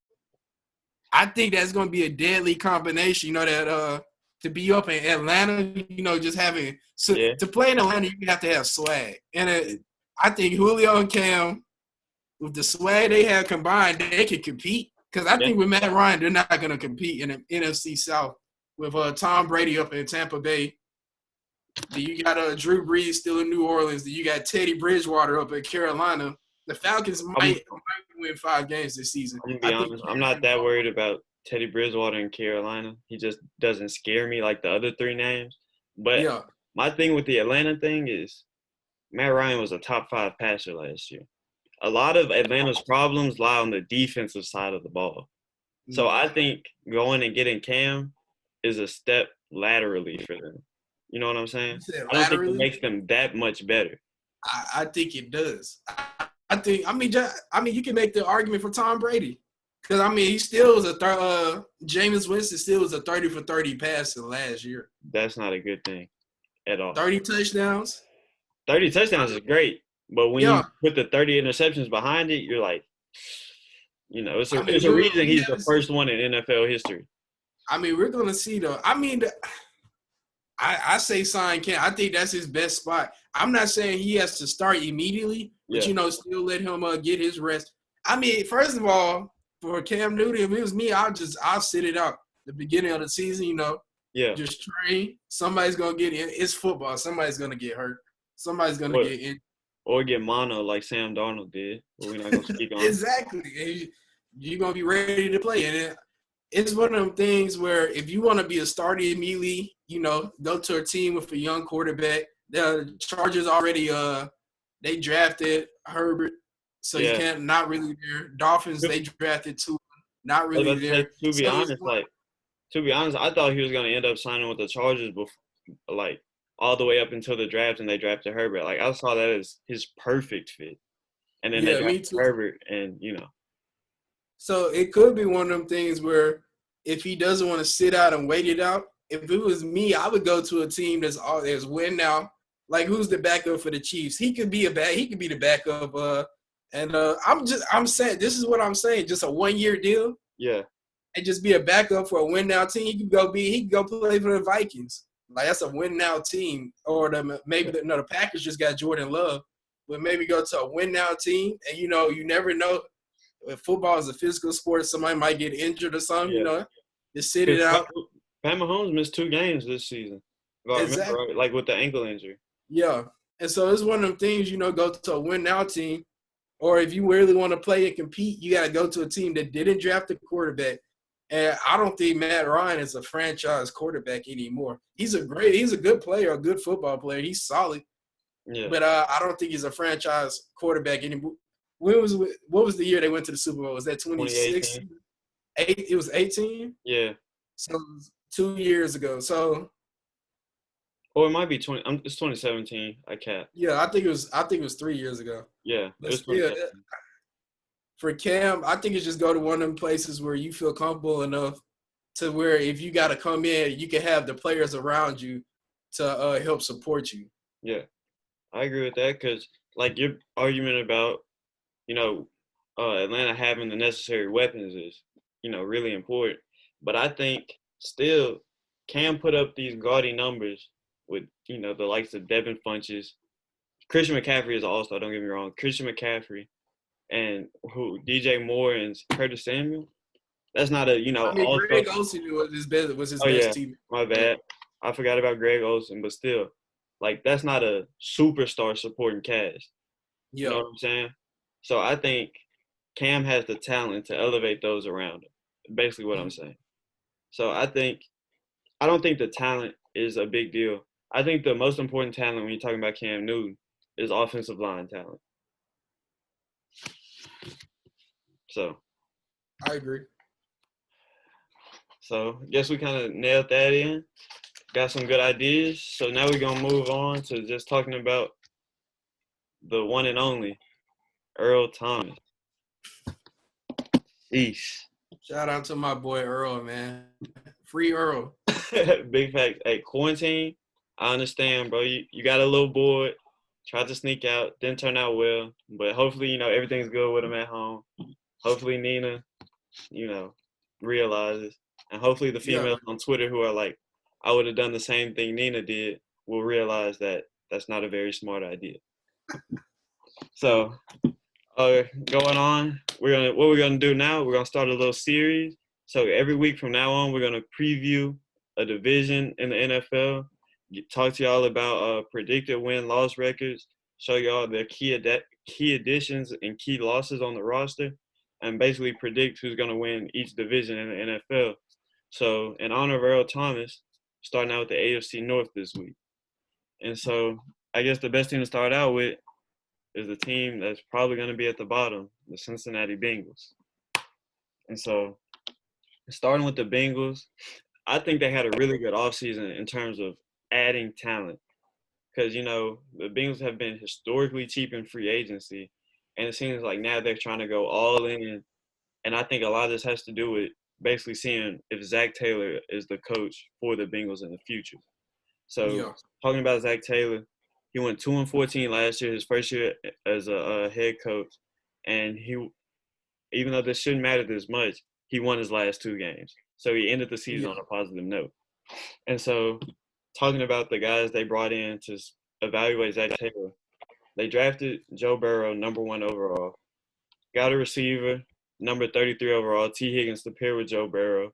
I think that's going to be a deadly combination. That to be up in Atlanta, just having to play in Atlanta, you have to have swag. And I think Julio and Cam, with the swag they have combined, they can compete. Because I think with Matt Ryan, they're not going to compete in the NFC South with Tom Brady up in Tampa Bay. Then you got Drew Brees still in New Orleans. Then you got Teddy Bridgewater up in Carolina. The Falcons might win 5 games this season. I'm going to be honest. I'm not that worried about Teddy Bridgewater in Carolina. He just doesn't scare me like the other 3 names. But my thing with the Atlanta thing is Matt Ryan was a top 5 passer last year. A lot of Atlanta's problems lie on the defensive side of the ball. So I think going and getting Cam is a step laterally for them. You know what I'm You saying? said I don't think it laterally. makes them that much better. I think it does. I think. I mean, you can make the argument for Tom Brady because I mean, he still was Jameis Winston still was a 30 for 30 passer last year. That's not a good thing at all. 30 touchdowns. 30 touchdowns is great, but when you Yeah. put the 30 interceptions behind it, you're like, it's I a mean, it's a reason we he's the haven't. first one in NFL history. I mean, we're gonna see though. I mean, I say sign Cam. I think that's his best spot. I'm not saying he has to start immediately, but Yeah, still let him get his rest. I mean, first of all, for Cam Newton, if it was me, I'll sit it out the beginning of the season. yeah. Just train. Somebody's gonna get in. It's football. Somebody's gonna get hurt. Somebody's gonna Or get in. or get mono like Sam Darnold did, but we're not gonna speak on. Exactly. And you're gonna be ready to play. And it's one of them things where if you want to be a starter immediately, go to a team with a young quarterback. The Chargers already they drafted Herbert, so you Yeah, can't not really there. Dolphins they drafted two, not I was really about to say, there. to be So it's honest, I thought he was gonna end up signing with the Chargers before, like all the way up until the draft, and they drafted Herbert. Like I saw that as his perfect fit, and then they yeah, me drafted too. Herbert, and So it could be one of them things where if he doesn't want to sit out and wait it out, if it was me, I would go to a team that's win now. Like who's the backup for the Chiefs? He could be the backup. I'm saying this is what I'm saying. Just a 1-year deal yeah, and just be a backup for a win now team. He could go play for the Vikings. Like that's a win now team. Or the Packers just got Jordan Love, but maybe go to a win now team. And you never know. If football is a physical sport, somebody might get injured or something, yeah. just sit it Because out. Pat Mahomes missed 2 games this season, if I remember Exactly. right, like with the ankle injury. Yeah. And so it's one of them things, go to a win now team. Or if you really want to play and compete, you got to go to a team that didn't draft a quarterback. And I don't think Matt Ryan is a franchise quarterback anymore. He's a good player, a good football player. He's solid. Yeah, But I don't think he's a franchise quarterback anymore. What was the year they went to the Super Bowl? Was that 26? 2018. It was 18? Yeah, So 2 years ago. So or it might be 20. It's 2017. I can't. yeah, I think it was 3 years ago. Yeah, it But was still, 2017. for Cam, I think it's just go to one of them places where you feel comfortable enough to where if you got to come in, you can have the players around you to help support you. Yeah, I agree with that because like your argument about you know Atlanta having the necessary weapons is really important. But I think still Cam put up these gaudy numbers with the likes of Devin Funches. Christian McCaffrey is an all-star, don't get me wrong. Christian McCaffrey and DJ Moore and Curtis Samuel. That's not a I mean, all-star. Greg Olsen was his Oh best yeah, team. my bad. I forgot about Greg Olsen, but still, like that's not a superstar supporting cast. You know Yeah. what I'm saying? So I think Cam has the talent to elevate those around him. Basically, what I'm saying. So I don't think the talent is a big deal. I think the most important talent when you're talking about Cam Newton is offensive line talent. So I agree. I guess we kind of nailed that in. Got some good ideas. So now we're gonna move on to just talking about the one and only Earl Thomas. East. Shout out to my boy Earl, man. Free Earl. Big fact. Hey, quarantine. I understand, bro. You got a little bored. Tried to sneak out. Didn't turn out well. But hopefully, everything's good with him at home. Hopefully Nina, realizes. And hopefully the Yeah. females on Twitter who are like, I would have done the same thing Nina did, will realize that that's not a very smart idea. So, going on, what we're gonna do now, we're gonna start a little series. So every week from now on, we're gonna preview a division in the NFL, talk to y'all about predicted win-loss records, show y'all the key additions and key losses on the roster, and basically predict who's gonna win each division in the NFL. So in honor of Earl Thomas, starting out with the AFC North this week. And so I guess the best team to start out with is the team that's probably going to be at the bottom, the Cincinnati Bengals. And so starting with the Bengals, I think they had a really good offseason in terms of adding talent. Because, the Bengals have been historically cheap in free agency. And it seems like now they're trying to go all in. And I think a lot of this has to do with basically seeing if Zach Taylor is the coach for the Bengals in the future. So Yeah, talking about Zach Taylor, he went 2-14 last year, his first year as a head coach. And even though this shouldn't matter this much, he won his last 2 games. So he ended the season yeah, on a positive note. And so talking about the guys they brought in to evaluate Zach Taylor, they drafted Joe Burrow, #1 overall, got a receiver, number 33 overall, T. Higgins to pair with Joe Burrow,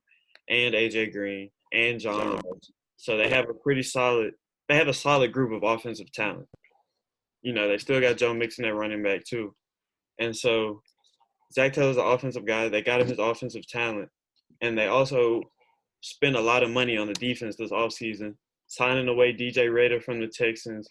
and A.J. Green, and John Ross. So they have a solid group of offensive talent. They still got Joe Mixon at running back too. And so Zach Taylor's an offensive guy. They got him his offensive talent. And they also spent a lot of money on the defense this offseason, signing away DJ Rader from the Texans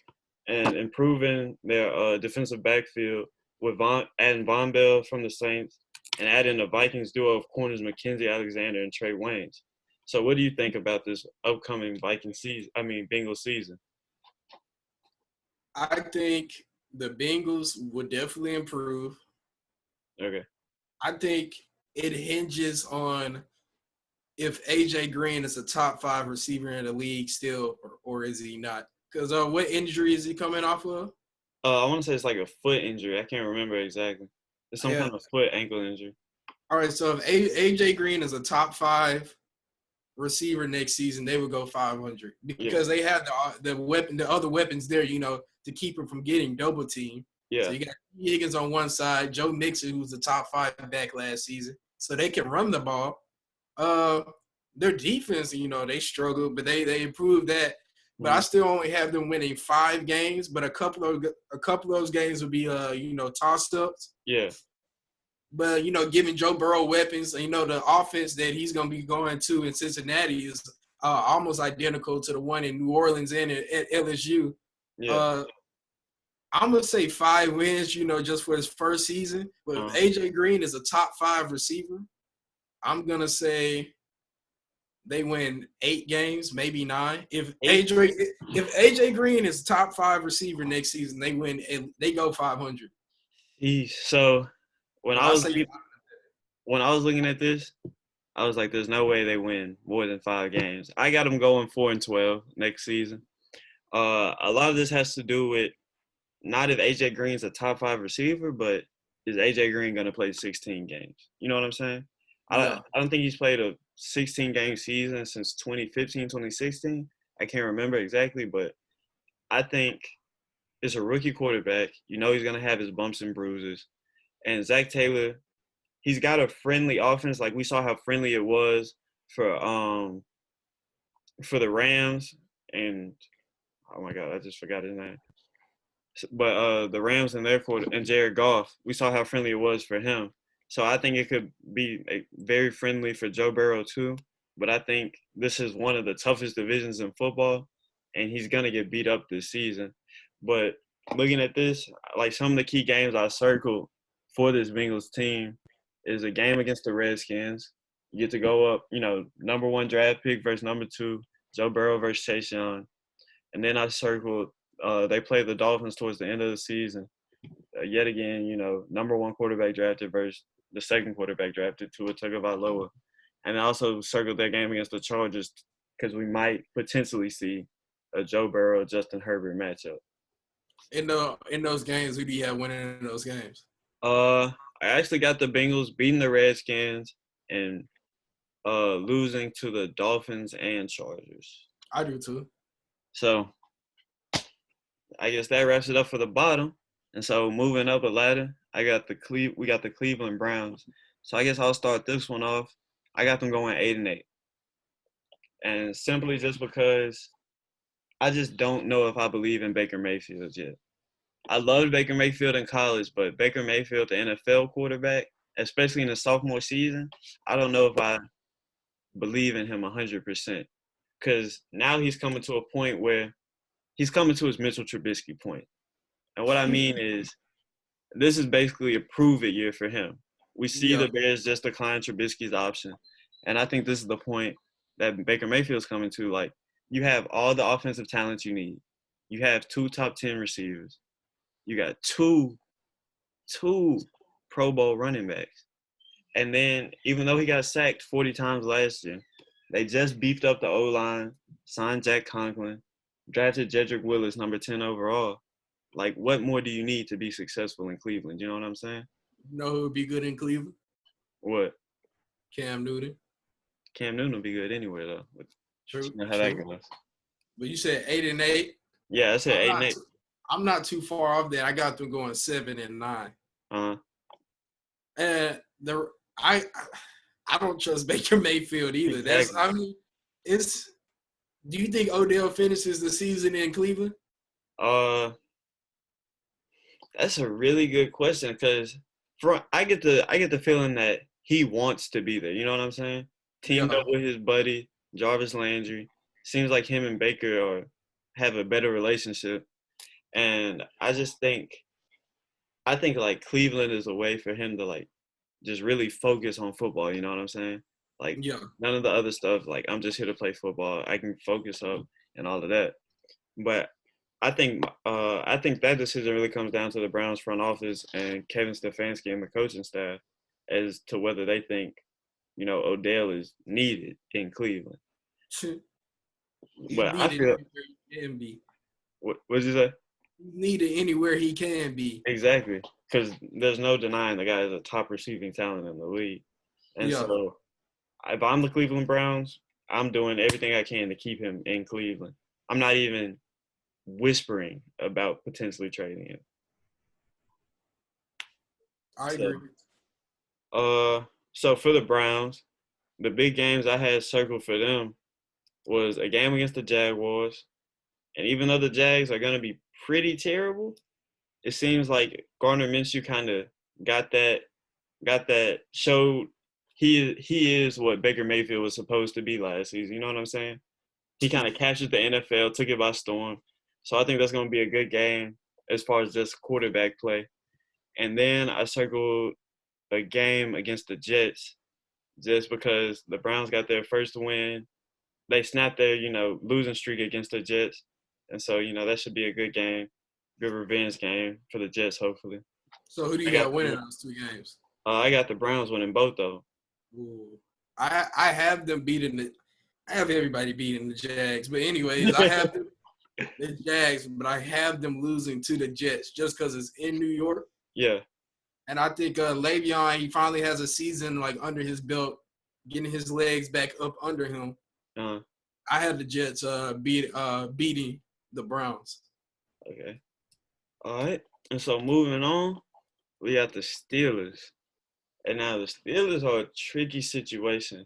and improving their defensive backfield with adding Von Bell from the Saints and adding the Vikings duo of corners Mackenzie Alexander and Trey Waynes. So what do you think about this upcoming Bengals season? I think the Bengals would definitely improve. Okay. I think it hinges on if AJ Green is a top 5 receiver in the league still, or is he not? Because what injury is he coming off of? I want to say it's like a foot injury. I can't remember exactly. It's some kind of foot ankle injury. All right, so if AJ Green is a top 5 receiver next season, they would go 500 because they have the other weapons there, to keep him from getting double teamed. Yeah. So you got Higgins on one side, Joe Mixon, who's the top 5 back last season, so they can run the ball. Their defense, they struggled, but they improved that. But I still only have them winning 5 games, but a couple of those games would be toss ups. Yeah. But giving Joe Burrow weapons, the offense that he's going to be going to in Cincinnati is almost identical to the one in New Orleans and at LSU. Yeah. I'm going to say 5 wins, just for his first season. But if AJ Green is a top 5 receiver, I'm going to say they win 8 games, maybe 9. If AJ Green is top 5 receiver next season, they go 500. So when I was looking at this, I was like, there's no way they win more than 5 games. I got them going 4-12 next season. A lot of this has to do with not if AJ Green's a top 5 receiver, but is AJ Green going to play 16 games? You know what I'm saying? Yeah. I don't think he's played a 16-game season since 2015, 2016. I can't remember exactly, but I think it's a rookie quarterback. He's going to have his bumps and bruises. And Zach Taylor, he's got a friendly offense. Like we saw how friendly it was for the Rams and oh my God, I just forgot his name. But the Rams and and Jared Goff, we saw how friendly it was for him. So I think it could be very friendly for Joe Burrow too. But I think this is one of the toughest divisions in football, and he's gonna get beat up this season. But looking at this, like some of the key games I circled for this Bengals team is a game against the Redskins. You get to go up, #1 draft pick versus #2, Joe Burrow versus Chase Young. And then I circled they play the Dolphins towards the end of the season. Yet again, #1 quarterback drafted versus the second quarterback drafted, Tua Tagovailoa. And I also circled that game against the Chargers because we might potentially see a Joe Burrow, Justin Herbert matchup. In those games, who do you have winning in those games? I actually got the Bengals beating the Redskins and losing to the Dolphins and Chargers. I do too. So I guess that wraps it up for the bottom. And so moving up a ladder, we got the Cleveland Browns. So I guess I'll start this one off. I got them going 8-8. And simply just because I just don't know if I believe in Baker Mayfield yet. I loved Baker Mayfield in college, but Baker Mayfield, the NFL quarterback, especially in the sophomore season, I don't know if I believe in him 100%. Because now he's coming to a point where he's coming to his Mitchell Trubisky point. And what I mean is this is basically a prove-it year for him. We see the Bears just decline Trubisky's option. And I think this is the point that Baker Mayfield's coming to, like, you have all the offensive talent you need. You have 2 top 10 receivers. You got two Pro Bowl running backs. And then even though he got sacked 40 times last year, they just beefed up the O-line, signed Jack Conklin, drafted Jedrick Willis, number 10 overall. Like, what more do you need to be successful in Cleveland? You know what I'm saying? You know who would be good in Cleveland? What? Cam Newton. Cam Newton will be good anywhere, though. True. You know how that goes. But you said 8-8. Yeah, I said 8-8. I'm not too far off there. I got them going 7-9. Uh-huh. And I don't trust Baker Mayfield either. Exactly. Do you think Odell finishes the season in Cleveland? That's a really good question because I get the feeling that he wants to be there. You know what I'm saying? Teamed up with his buddy Jarvis Landry. Seems like him and Baker have a better relationship, and I think like Cleveland is a way for him to like just really focus on football. You know what I'm saying? Like none of the other stuff. Like I'm just here to play football. I can focus up and all of that. But I think that decision really comes down to the Browns front office and Kevin Stefanski and the coaching staff as to whether they think, you know, Odell is needed in Cleveland. But I feel he can be. What did you say? He's needed anywhere he can be. Exactly, because there's no denying the guy is a top receiving talent in the league. And so if I'm the Cleveland Browns, I'm doing everything I can to keep him in Cleveland. I'm not even whispering about potentially trading him. I agree. So for the Browns, the big games I had circled for them was a game against the Jaguars. And even though the Jags are going to be pretty terrible, it seems like Gardner Minshew kind of got that showed he is what Baker Mayfield was supposed to be last season. You know what I'm saying? He kind of captured the NFL, took it by storm. So I think that's going to be a good game as far as just quarterback play. And then I circled a game against the Jets just because the Browns got their first win. They snapped their, losing streak against the Jets. And so, that should be a good game, good revenge game for the Jets, hopefully. So who do you got winning those 2 games? I got the Browns winning both, though. Ooh. I have them beating I have everybody beating the Jags. But anyways, I have the Jags, but I have them losing to the Jets just because it's in New York. Yeah. And I think Le'Veon, he finally has a season like under his belt, getting his legs back up under him. Uh-huh. I had the Jets beating the Browns. Okay. All right. And so moving on, we got the Steelers. And now the Steelers are a tricky situation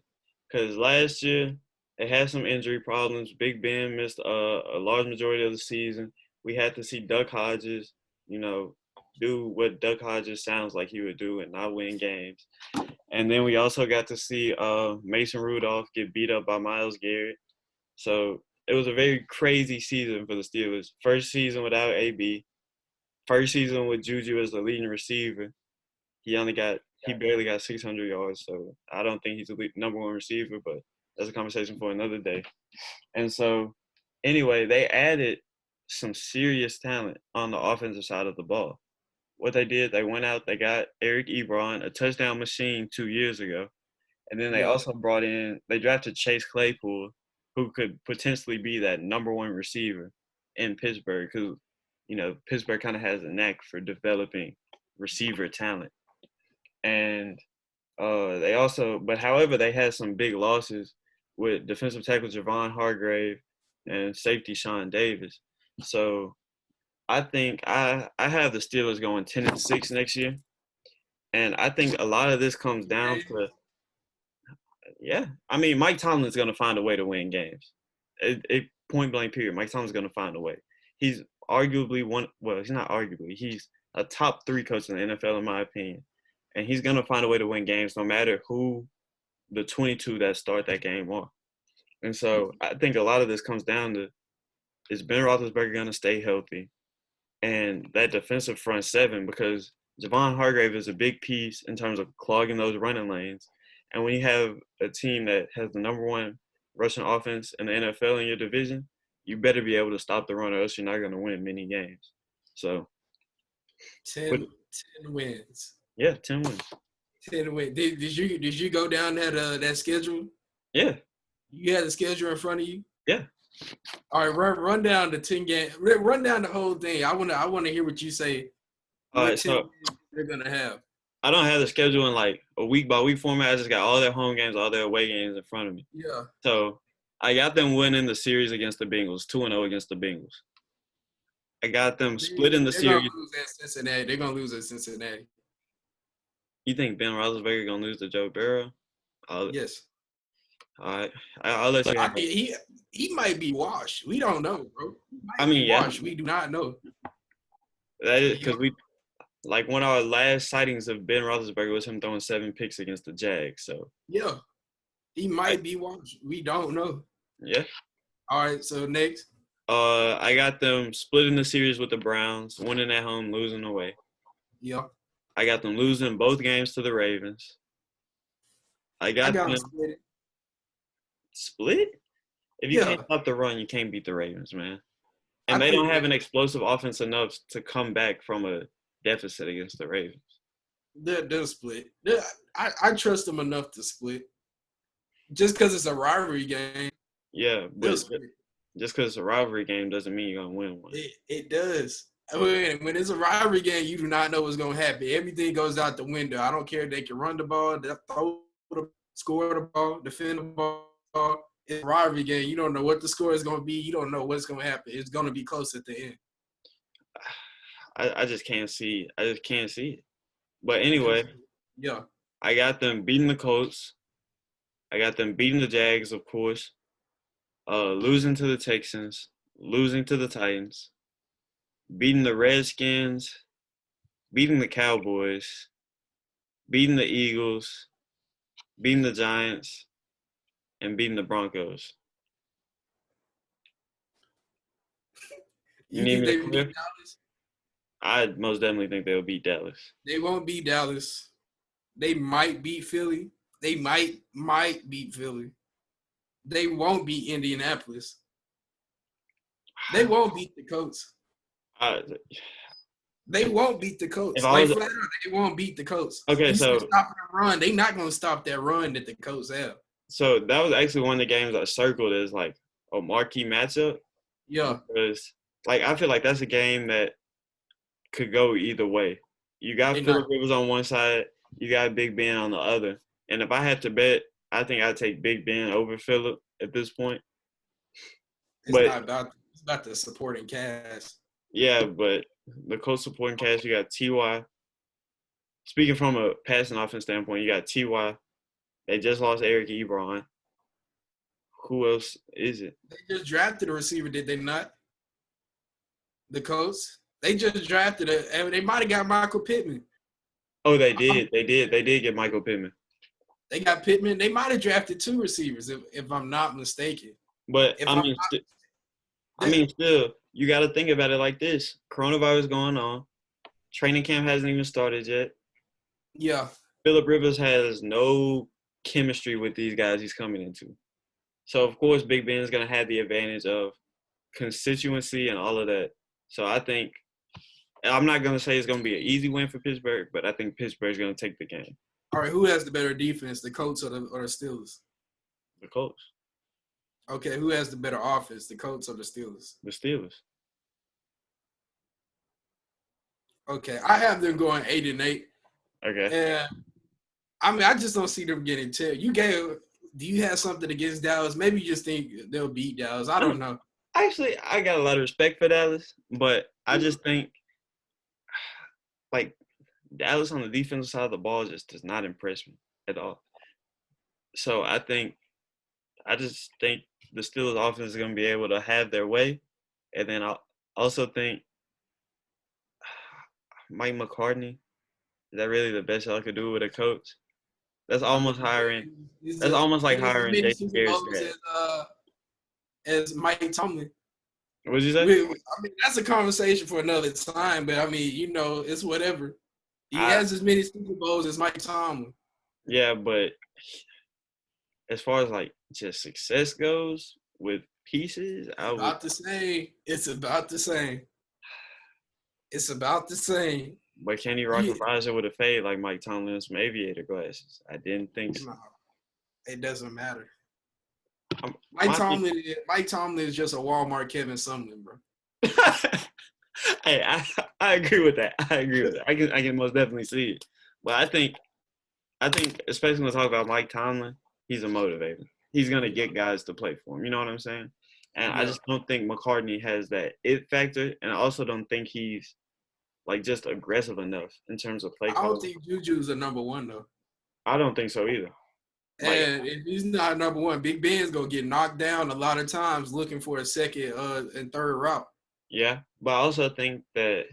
because last year they had some injury problems. Big Ben missed a large majority of the season. We had to see Duck Hodges, do what Duck Hodges sounds like he would do and not win games. And then we also got to see Mason Rudolph get beat up by Myles Garrett. So it was a very crazy season for the Steelers. First season without AB. First season with Juju as the leading receiver. He barely got 600 yards. So I don't think he's the number 1 receiver, but that's a conversation for another day. And so anyway, they added some serious talent on the offensive side of the ball. What they did, they went out, they got Eric Ebron, a touchdown machine 2 years ago. And then they also they drafted Chase Claypool, who could potentially be that number 1 receiver in Pittsburgh because, Pittsburgh kind of has a knack for developing receiver talent. And however, they had some big losses with defensive tackle Javon Hargrave and safety Sean Davis. So I think I have the Steelers going 10-6 next year. And I think a lot of this comes down to Mike Tomlin's going to find a way to win games. Point blank period. Mike Tomlin's going to find a way. He's arguably he's not arguably. He's a top 3 coach in the NFL in my opinion. And he's going to find a way to win games no matter who the 22 that start that game are. And so I think a lot of this comes down to, is Ben Roethlisberger going to stay healthy? And that defensive front 7, because Javon Hargrave is a big piece in terms of clogging those running lanes. And when you have a team that has the number 1 rushing offense in the NFL in your division, you better be able to stop the run, or else you're not going to win many games. So, 10 wins. Yeah, 10 wins. 10 wins. Did you go down that schedule? Yeah. You had the schedule in front of you? Yeah. All right, run down the 10 game. Run down the whole thing. I wanna hear what you say. All right, 10 so wins they're gonna have. I don't have the schedule in like a week by week format. I just got all their home games, all their away games in front of me. Yeah. So I got them winning the series against the Bengals, 2-0 against the Bengals. I got them splitting the series. They're gonna lose at Cincinnati. They're gonna lose at Cincinnati. You think Ben Roethlisberger gonna lose to Joe Burrow? Yes. All right, I'll let you. He might be washed. We don't know, bro. Washed. We do not know. That is because one of our last sightings of Ben Roethlisberger was him throwing 7 picks against the Jags. So yeah, he might be washed. We don't know. Yeah. All right. So next. I got them splitting the series with the Browns, winning at home, losing away. Yeah. I got them losing both games to the Ravens. I got them split. If you can't stop the run, you can't beat the Ravens, man. And they don't have an explosive offense enough to come back from a deficit against the Ravens. They'll split. I trust them enough to split. Just because it's a rivalry game. Yeah, but just because it's a rivalry game doesn't mean you're going to win one. It does. When it's a rivalry game, you do not know what's going to happen. Everything goes out the window. I don't care if they can run the ball, score the ball, defend the ball. It's a rivalry game. You don't know what the score is going to be. You don't know what's going to happen. It's going to be close at the end. I just can't see. I just can't see it. But anyway, yeah, I got them beating the Colts. I got them beating the Jags, of course. Losing to the Texans, losing to the Titans, beating the Redskins, beating the Cowboys, beating the Eagles, beating the Giants, and beating the Broncos. You think they beat Dallas? I most definitely think they'll beat Dallas. They won't beat Dallas. They might beat Philly. They might beat Philly. They won't beat Indianapolis. They won't beat the Colts. They won't beat the Colts. They won't beat the Colts. Okay, so stopping the run. They're not going to stop that run that the Colts have. So that was actually one of the games I circled as like a marquee matchup. Yeah. Because I feel like that's a game that could go either way. You got Phillip Rivers on one side, you got Big Ben on the other. And if I had to bet, I think I'd take Big Ben over Phillip at this point. It's about the supporting cast. Yeah, but the Colts supporting cast, you got T.Y. Speaking from a passing offense standpoint, you got T.Y. They just lost Eric Ebron. Who else is it? They just drafted a receiver, did they not? The Colts? They just drafted they might have got Michael Pittman. Oh, they did. They did get Michael Pittman. They got Pittman. They might have drafted 2 receivers, if I'm not mistaken. But still, you got to think about it like this: coronavirus going on, training camp hasn't even started yet. Yeah. Phillip Rivers has no chemistry with these guys he's coming into. So of course, Big Ben is going to have the advantage of constituency and all of that. So I think I'm not going to say it's going to be an easy win for Pittsburgh, but I think Pittsburgh's going to take the game. All right, who has the better defense, the Colts or the Steelers? The Colts. Okay, who has the better offense, the Colts or the Steelers? The Steelers. Okay, I have them going 8-8. Okay. And I just don't see them getting 10. Do you have something against Dallas? Maybe you just think they'll beat Dallas. I don't know. Actually, I got a lot of respect for Dallas, but I just think Dallas on the defensive side of the ball just does not impress me at all. So I just think the Steelers offense is going to be able to have their way. And then I also think Mike McCartney, is that really the best I could do with a coach? That's almost hiring. That's almost like hiring Jason Garrett's as Mike Tomlin. What did you say? That's a conversation for another time, but it's whatever. He has as many Super Bowls as Mike Tomlin. Yeah, but as far as just success goes with pieces, I would. About the same. It's about the same. It's about the same. But can he rock a visor with a fade like Mike Tomlin and some aviator glasses? I didn't think so. No, it doesn't matter. Um, Mike Tomlin is just a Walmart Kevin Sumlin, bro. Hey, I agree with that. I can most definitely see it. But I think especially when we talk about Mike Tomlin, he's a motivator. He's gonna get guys to play for him. You know what I'm saying? And I just don't think McCartney has that it factor, and I also don't think he's like just aggressive enough in terms of play calling. I don't think Juju's a number one though. I don't think so either. And if he's not number one, Big Ben's gonna get knocked down a lot of times looking for a second and third route. Yeah, but I also think that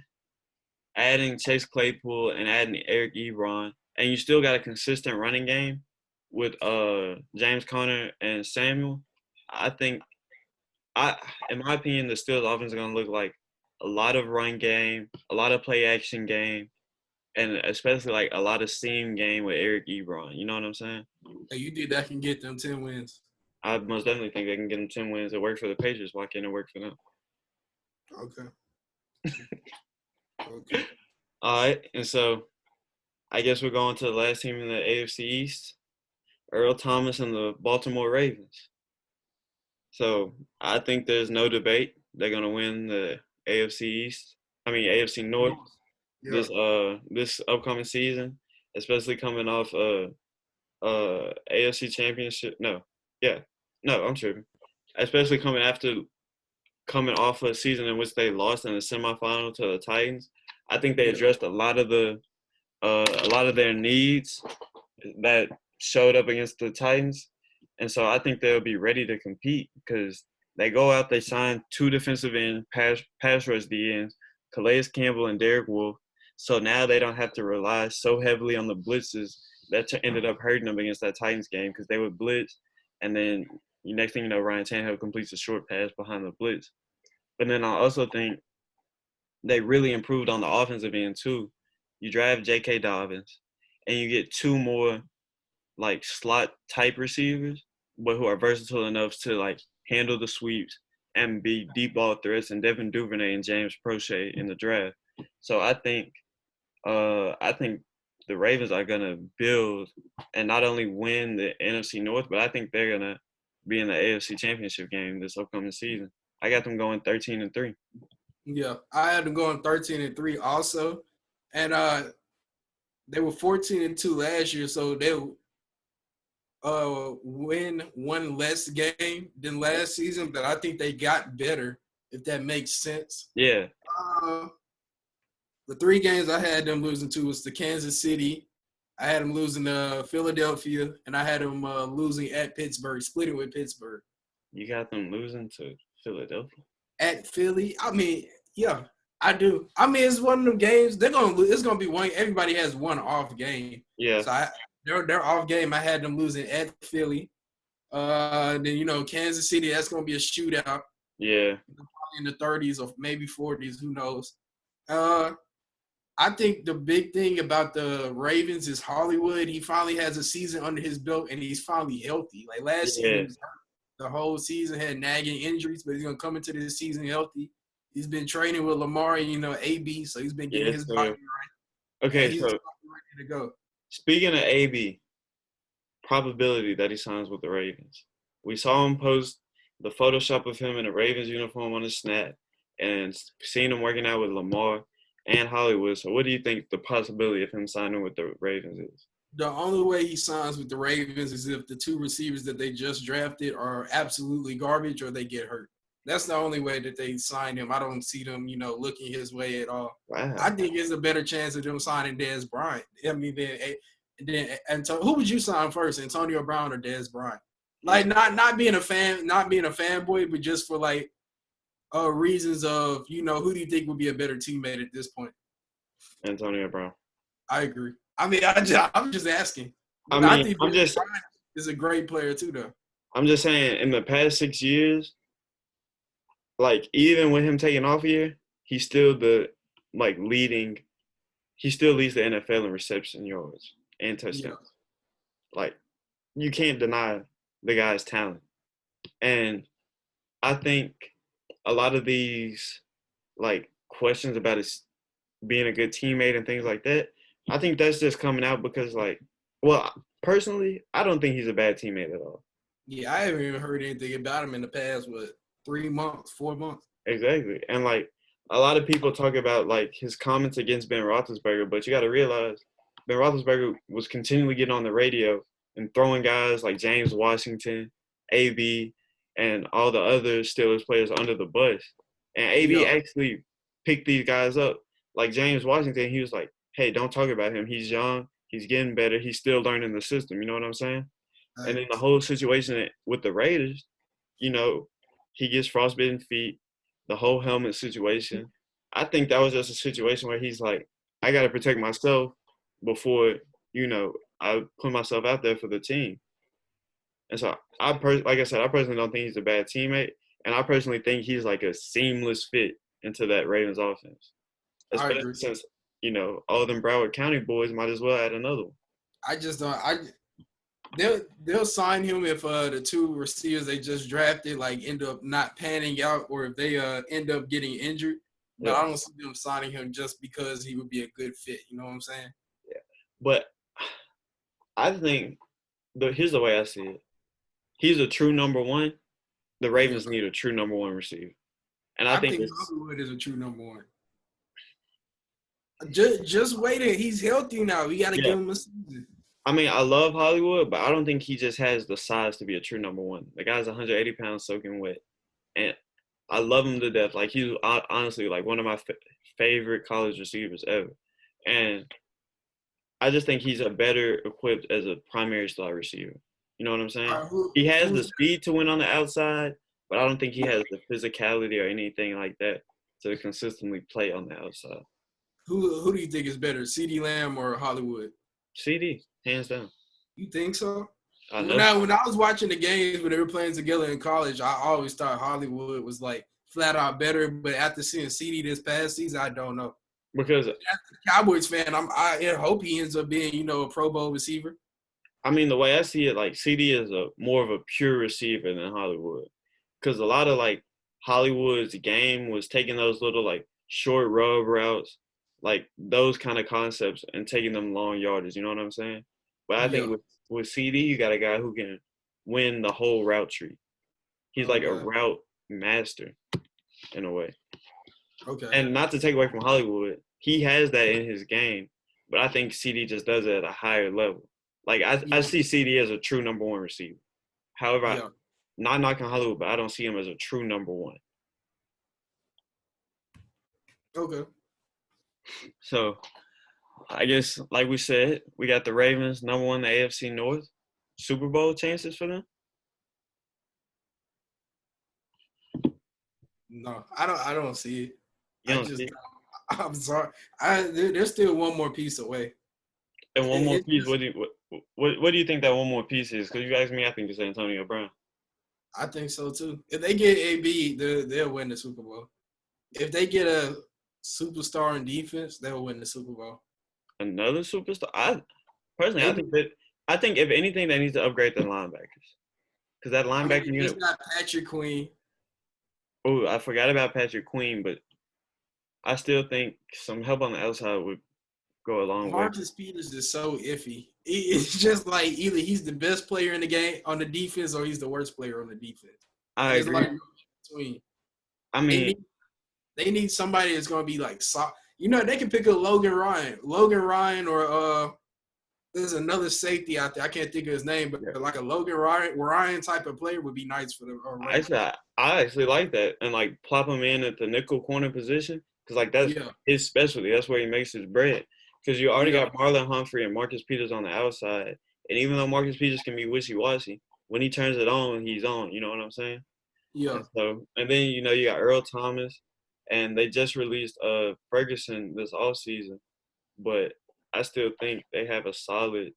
adding Chase Claypool and adding Eric Ebron, and you still got a consistent running game with James Conner and Samuel. I think, in my opinion, the Steelers offense is gonna look like a lot of run game, a lot of play action game, and especially like a lot of seam game with Eric Ebron. You know what I'm saying? Hey, you think that can get them 10 wins? I most definitely think they can get them 10 wins. It worked for the Patriots. Why can't it work for them? Okay. Okay. All right, and so I guess we're going to the last team in the AFC East, Earl Thomas and the Baltimore Ravens. So I think there's no debate. They're going to win the AFC North this upcoming season, especially coming off AFC Championship. I'm tripping. Especially coming off a season in which they lost in the semifinal to the Titans. I think they addressed a lot of their needs that showed up against the Titans. And so I think they'll be ready to compete because they go out, they sign 2 defensive end pass rush DNs, Calais Campbell and Derek Wolfe. So now they don't have to rely so heavily on the blitzes that ended up hurting them against that Titans game because they would blitz. And then next thing you know, Ryan Tannehill completes a short pass behind the blitz. But then I also think they really improved on the offensive end too. You draft J.K. Dobbins, and you get 2 more like slot type receivers, but who are versatile enough to like handle the sweeps and be deep ball threats, and Devin Duvernay and James Prochet in the draft. So I think the Ravens are gonna build and not only win the NFC North, but I think they're gonna be in the AFC Championship game this upcoming season. I got them going 13-3. Yeah, I had them going 13-3 also, and they were 14-2 last year, so they'll win one less game than last season. But I think they got better, if that makes sense. Yeah. The 3 games I had them losing to was the Kansas City. I had them losing to Philadelphia, and I had them losing at Pittsburgh, splitting with Pittsburgh. You got them losing to Philadelphia? At Philly? I mean, yeah, I do. I mean, it's one of them games. It's gonna be one. Everybody has one off game. Yeah. So their off game, I had them losing at Philly. Then Kansas City. That's gonna be a shootout. Yeah. Probably in the 30s or maybe 40s. Who knows? I think the big thing about the Ravens is Hollywood. He finally has a season under his belt, and he's finally healthy. Like last season, he was hurt. The whole season had nagging injuries, but he's gonna come into this season healthy. He's been training with Lamar and AB, so he's been getting his body right. Okay, he's so ready to go. Speaking of AB, probability that he signs with the Ravens. We saw him post the Photoshop of him in a Ravens uniform on his snap, and seeing him working out with Lamar and Hollywood. So, what do you think the possibility of him signing with the Ravens is? The only way he signs with the Ravens is if the 2 receivers that they just drafted are absolutely garbage or they get hurt. That's the only way that they sign him. I don't see them, looking his way at all. Wow. I think there's a better chance of them signing Dez Bryant. I mean, who would you sign first, Antonio Brown or Dez Bryant? Like not being a fanboy, but just for like reasons of who do you think would be a better teammate at this point? Antonio Brown. I agree. I mean, I'm just asking. I think Bryant is a great player too, though. I'm just saying, in the past 6 years, like even with him taking off a year, he's still he still leads the NFL in reception yards and touchdowns. Yeah. Like you can't deny the guy's talent. And I think a lot of these like questions about his being a good teammate and things like that, I think that's just coming out because like, well, personally, I don't think he's a bad teammate at all. Yeah, I haven't even heard anything about him in the past, 3 months, 4 months? Exactly. And like a lot of people talk about like his comments against Ben Roethlisberger, but you got to realize Ben Roethlisberger was continually getting on the radio and throwing guys like James Washington, AB, and all the other Steelers players under the bus. And AB Yeah. actually picked these guys up. Like James Washington, he was like, hey, don't talk about him. He's young. He's getting better. He's still learning the system. You know what I'm saying? And then the whole situation with the Raiders, you know, he gets frostbitten feet, the whole helmet situation. I think that was just a situation where he's like, I got to protect myself before, I put myself out there for the team. And so like I said, I personally don't think he's a bad teammate. And I personally think he's like a seamless fit into that Ravens offense. I Especially agree. since, all them Broward County boys might as well add another one. I just don't. They'll sign him if the two receivers they just drafted like end up not panning out, or if they end up getting injured. But Yeah. I don't see them signing him just because he would be a good fit. You know what I'm saying? Yeah. But I think here's the way I see it. He's a true number one. The Ravens need a true number one receiver. And I think Hollywood is a true number one. Just wait it. He's healthy now. We got to give him a season. I mean, I love Hollywood, but I don't think he just has the size to be a true number one. The guy's 180 pounds soaking wet. And I love him to death. Like, he's honestly like one of my favorite college receivers ever. And I just think he's a better equipped as a primary slot receiver. You know what I'm saying? He has the speed to win on the outside, but I don't think he has the physicality or anything like that to consistently play on the outside. Who do you think is better, CeeDee Lamb or Hollywood? CD, hands down. You think so? I know. Now, when I was watching the games when they were playing together in college, I always thought Hollywood was like flat out better. But after seeing CD this past season, I don't know. Because as a Cowboys fan, I hope he ends up being, a Pro Bowl receiver. I mean, the way I see it, like CD is more of a pure receiver than Hollywood, because a lot of like Hollywood's game was taking those little like short rub routes, like those kind of concepts, and taking them long yardage. You know what I'm saying? But I think with CD, you got a guy who can win the whole route tree. He's like a route master in a way. Okay. And not to take away from Hollywood, he has that in his game, but I think CD just does it at a higher level. Like, I see CD as a true number one receiver. However, not knocking Hollywood, but I don't see him as a true number one. Okay. So, I guess, like we said, we got the Ravens, number one, the AFC North. Super Bowl chances for them? No, I don't see it. You don't see it? I'm sorry. They're still one more piece away. And one more piece, what do you think that one more piece is? Because you asked me, I think it's Antonio Brown. I think so, too. If they get AB, they'll win the Super Bowl. If they get a superstar in defense, they'll win the Super Bowl. Another superstar? I think if anything, they need to upgrade the linebackers. Because that linebacker unit. It's not Patrick Queen. Oh, I forgot about Patrick Queen, but I still think some help on the outside would go a long way. Marcus Peters is so iffy. It's just like either he's the best player in the game on the defense or he's the worst player on the defense. I agree. Like between. I mean, they need somebody that's going to be like they can pick up Logan Ryan or there's another safety out there. I can't think of his name, but like a Logan Ryan type of player would be nice for them. I actually like that, and like plop him in at the nickel corner position because like that's his specialty. That's where he makes his bread. Because you already got Marlon Humphrey and Marcus Peters on the outside, and even though Marcus Peters can be wishy-washy, when he turns it on, he's on. You know what I'm saying? Yeah. And then you got Earl Thomas, and they just released Ferguson this offseason, but I still think they have a solid,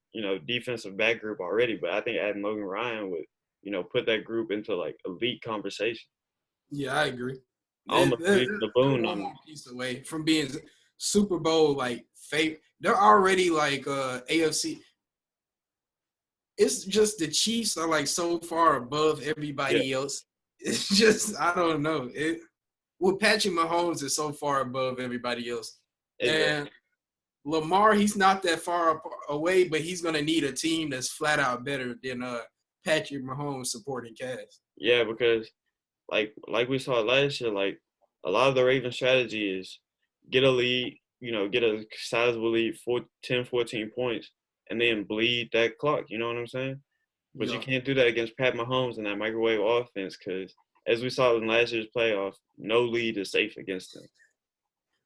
defensive back group already. But I think adding Logan Ryan would, put that group into like elite conversation. Yeah, I agree. Almost the boon on one piece away from being Super Bowl like favorite. They're already like AFC. it's just the Chiefs are like so far above Yeah, everybody else. It's just I don't know. Patrick Mahomes is so far above everybody else, exactly. and Lamar he's not that far away, but he's gonna need a team that's flat out better than Patrick Mahomes supporting cast. Yeah, because like we saw last year, like a lot of the Ravens strategy is get a lead, get a sizable lead, 10, 14 points, and then bleed that clock. You know what I'm saying? But you Yeah, can't do that against Pat Mahomes and that microwave offense because, as we saw in last year's playoff, no lead is safe against them.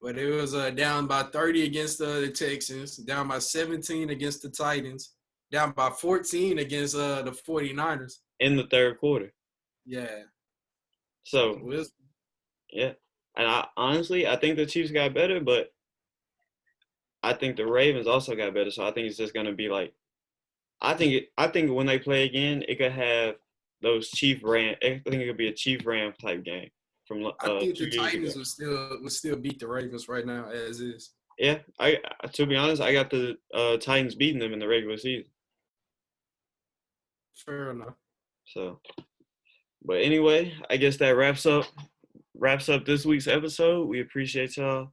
but it was down by 30 against the Texans, down by 17 against the Titans, down by 14 against the 49ers. In the third quarter. Yeah, so So, yeah. And I think the Chiefs got better, but I think the Ravens also got better. So I think it's just gonna be like I think when they play again, it could have those Chief Ram. I think it could be a Chief Ram type game from I think the 2 years ago. Titans would still beat the Ravens right now as is. Yeah, I to be honest, I got the Titans beating them in the regular season. Fair enough. So, but anyway, I guess that wraps up this week's episode. We appreciate y'all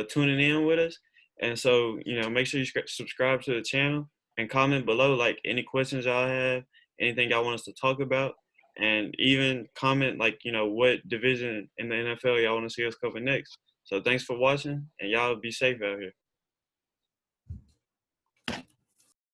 tuning in with us, and so make sure you subscribe to the channel and comment below like any questions y'all have, anything y'all want us to talk about, and even comment like what division in the NFL y'all want to see us cover next. So thanks for watching, and y'all be safe out here.